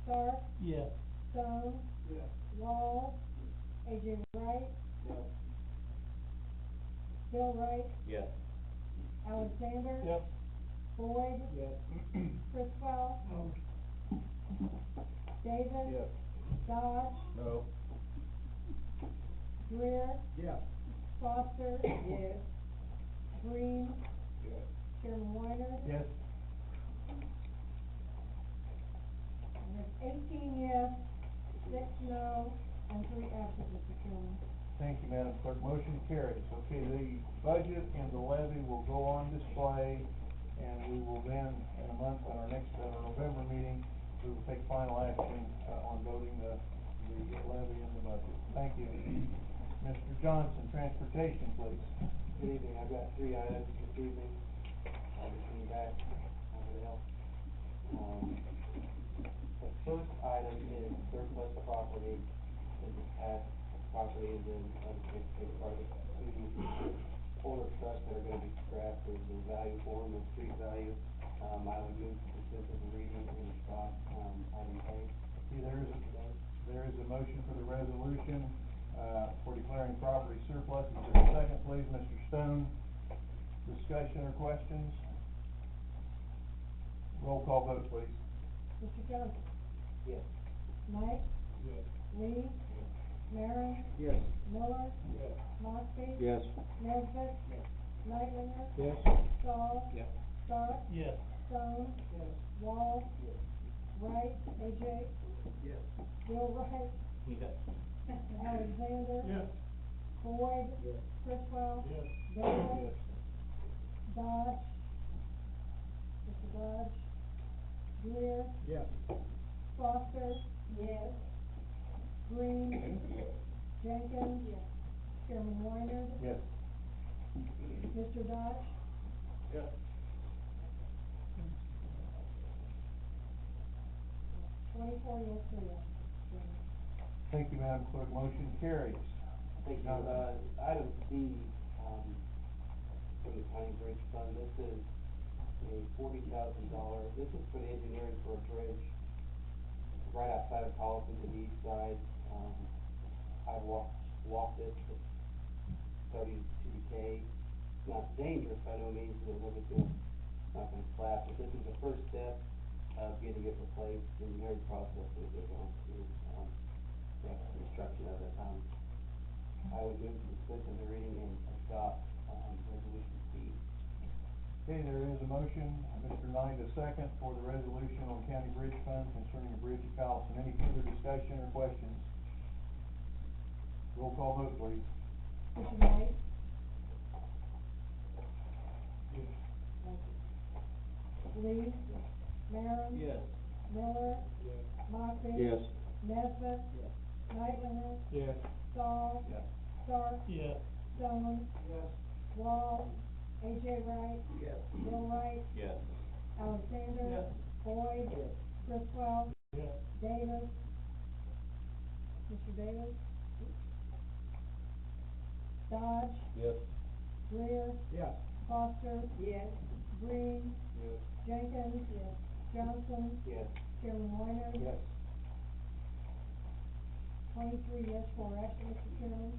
Speaker 3: Stark?
Speaker 1: Yes.
Speaker 3: Stone?
Speaker 9: Yes.
Speaker 3: Wall? AJ Wright?
Speaker 9: Yes.
Speaker 3: Bill Wright,
Speaker 6: Yes.
Speaker 3: Alexander.
Speaker 4: Yes.
Speaker 3: Boyd.
Speaker 9: Yes.
Speaker 3: Criswell.
Speaker 9: No.
Speaker 3: Davis.
Speaker 9: Yes.
Speaker 3: Dodge.
Speaker 9: No.
Speaker 3: Greer.
Speaker 9: Yes.
Speaker 3: Foster. Yes. Green.
Speaker 9: Yes.
Speaker 3: Chairman Weiner.
Speaker 4: Yes.
Speaker 3: And there's 18 yes, 6 no, and 3 absent, Mr. Chairman.
Speaker 4: Thank you, Madam Clerk. Motion carries. Okay, the budget and the levy will go on display, and we will then, in a month, at our next, November meeting, we will take final action, on voting the levy and the budget. Thank you. Mr. Johnson, Transportation, please.
Speaker 12: Good evening, I've got 3 items this evening, just being back, over the hill. The first item is surplus property, that is past property is in unsafe project, 2 older trucks that are gonna be scrapped, there's a value for them, a street value. I would move to dispense with the reading and stop, item A.
Speaker 4: See, there is a motion for the resolution, for declaring property surplus. Is there a second, please, Mr. Stone? Discussion or questions? Roll call vote, please.
Speaker 3: Mr. Johnson.
Speaker 12: Yes.
Speaker 3: Knight.
Speaker 9: Yes.
Speaker 3: Lee. Maron.
Speaker 9: Yes.
Speaker 3: Miller.
Speaker 9: Yes.
Speaker 3: Moxley.
Speaker 6: Yes.
Speaker 3: Nesbit.
Speaker 9: Yes.
Speaker 3: Nightlinger.
Speaker 9: Yes.
Speaker 3: Stahl.
Speaker 6: Yes.
Speaker 3: Stark.
Speaker 4: Yes.
Speaker 3: Stone.
Speaker 9: Yes.
Speaker 3: Wall.
Speaker 9: Yes.
Speaker 3: Wright. AJ.
Speaker 9: Yes.
Speaker 3: Bill Wright.
Speaker 6: Yes.
Speaker 3: Alexander.
Speaker 9: Yes.
Speaker 3: Boyd.
Speaker 9: Yes.
Speaker 3: Criswell.
Speaker 9: Yes.
Speaker 3: Davis. Dodge. Mr. Dodge. Greer.
Speaker 9: Yes.
Speaker 3: Foster. Yes. Green. Jenkins. Yes. Chairman Weiner.
Speaker 4: Yes.
Speaker 3: Mr. Dodge.
Speaker 9: Yes.
Speaker 3: 24 yes, 3 absent, Mr. Chairman.
Speaker 4: Thank you, Madam Clerk. Motion carries.
Speaker 12: Thank you.
Speaker 4: Johnson.
Speaker 12: Item C, from the County Bridge Fund, this is a $40,000, this is for the engineering for a bridge right outside of Colleton to the east side. I've walked it, it's starting to decay. It's not dangerous by no means, it's not gonna collapse, but this is the first step of getting it replaced. The engineering process that goes on to, the construction of it. I would move to dispense with the reading and adopt, resolution C.
Speaker 4: Okay, there is a motion, Mr. Knight, a second, for the resolution on County Bridge Fund concerning the bridge at Carlson. Any further discussion or questions? Roll call vote, please.
Speaker 3: Mr. Knight.
Speaker 9: Yes.
Speaker 3: Thank you. Lee. Maron.
Speaker 6: Yes.
Speaker 3: Miller.
Speaker 9: Yes.
Speaker 3: Moxley.
Speaker 6: Yes.
Speaker 3: Nesbit.
Speaker 9: Yes.
Speaker 3: Nightlinger.
Speaker 9: Yes.
Speaker 3: Stahl.
Speaker 9: Yes.
Speaker 3: Stark.
Speaker 9: Yes.
Speaker 3: Stone.
Speaker 9: Yes.
Speaker 3: Wall. AJ Wright.
Speaker 9: Yes.
Speaker 3: Bill Wright.
Speaker 6: Yes.
Speaker 3: Alexander.
Speaker 9: Yes.
Speaker 3: Boyd.
Speaker 9: Yes.
Speaker 3: Criswell.
Speaker 9: Yes.
Speaker 3: Davis. Mr. Davis. Dodge.
Speaker 9: Yes.
Speaker 3: Greer.
Speaker 9: Yes.
Speaker 3: Foster. Yes. Green.
Speaker 9: Yes.
Speaker 3: Jenkins. Yes. Johnson.
Speaker 12: Yes.
Speaker 3: Chairman Weiner.
Speaker 9: Yes.
Speaker 3: 23 yes, 4 absent, Mr. Chairman.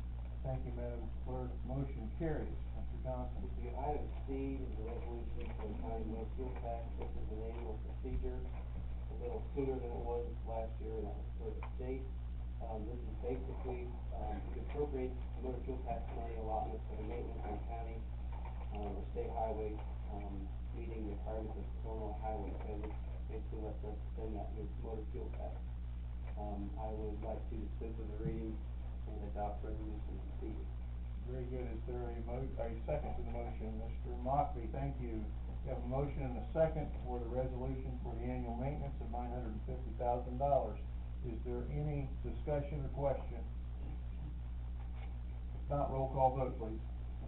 Speaker 4: Thank you, Madam Clerk. Motion carries. Mr. Johnson.
Speaker 12: The item C is a resolution for the county motor fuel tax. This is an annual procedure, a little sooner than it was last year, and that was for the state. This is basically, to appropriate motor fuel tax money allotments for the maintenance on county, or state highways, meeting the requirements of Illinois highway code, which basically lets us spend that motor fuel tax. I would like to dispense with the reading and adopt resolution C.
Speaker 4: Very good. Is there a second to the motion? Mr. Mockbee, thank you. We have a motion and a second for the resolution for the annual maintenance of $950,000. Is there any discussion or question? If not, roll call vote, please.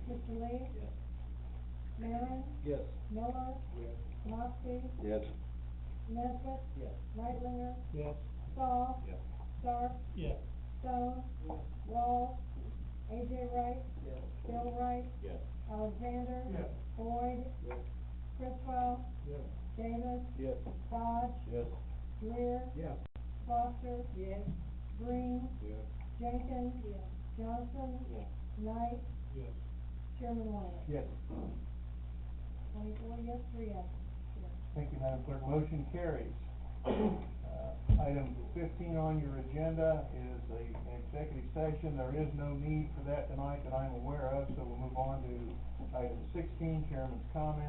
Speaker 3: Mr. Lee.
Speaker 6: Yes.
Speaker 3: Maron.
Speaker 9: Yes.
Speaker 3: Miller.
Speaker 9: Yes.
Speaker 3: Moxley.
Speaker 6: Yes.
Speaker 3: Nesbit.
Speaker 9: Yes.
Speaker 3: Nightlinger.
Speaker 9: Yes.
Speaker 3: Stahl.
Speaker 6: Yes.
Speaker 3: Stark.
Speaker 9: Yes.
Speaker 3: Stone.
Speaker 9: Yes.
Speaker 3: Wall. AJ Wright.
Speaker 9: Yes.
Speaker 3: Bill Wright.
Speaker 6: Yes.
Speaker 3: Alexander.
Speaker 9: Yes.
Speaker 3: Boyd.
Speaker 9: Yes.
Speaker 3: Criswell.
Speaker 9: Yes.
Speaker 3: Davis.
Speaker 9: Yes.
Speaker 3: Dodge.
Speaker 9: Yes.
Speaker 3: Greer.
Speaker 9: Yes.
Speaker 3: Foster. Yes. Green.
Speaker 9: Yes.
Speaker 3: Jenkins. Yes. Johnson.
Speaker 12: Yes.
Speaker 3: Knight.
Speaker 9: Yes.
Speaker 3: Chairman White.
Speaker 4: Yes.
Speaker 3: 24 yes, 3 absent.
Speaker 4: Thank you, Madam Clerk. Motion carries. Item 15 on your agenda is an executive session. There is no need for that tonight that I'm aware of, so we'll move on to item 16, Chairman's comments.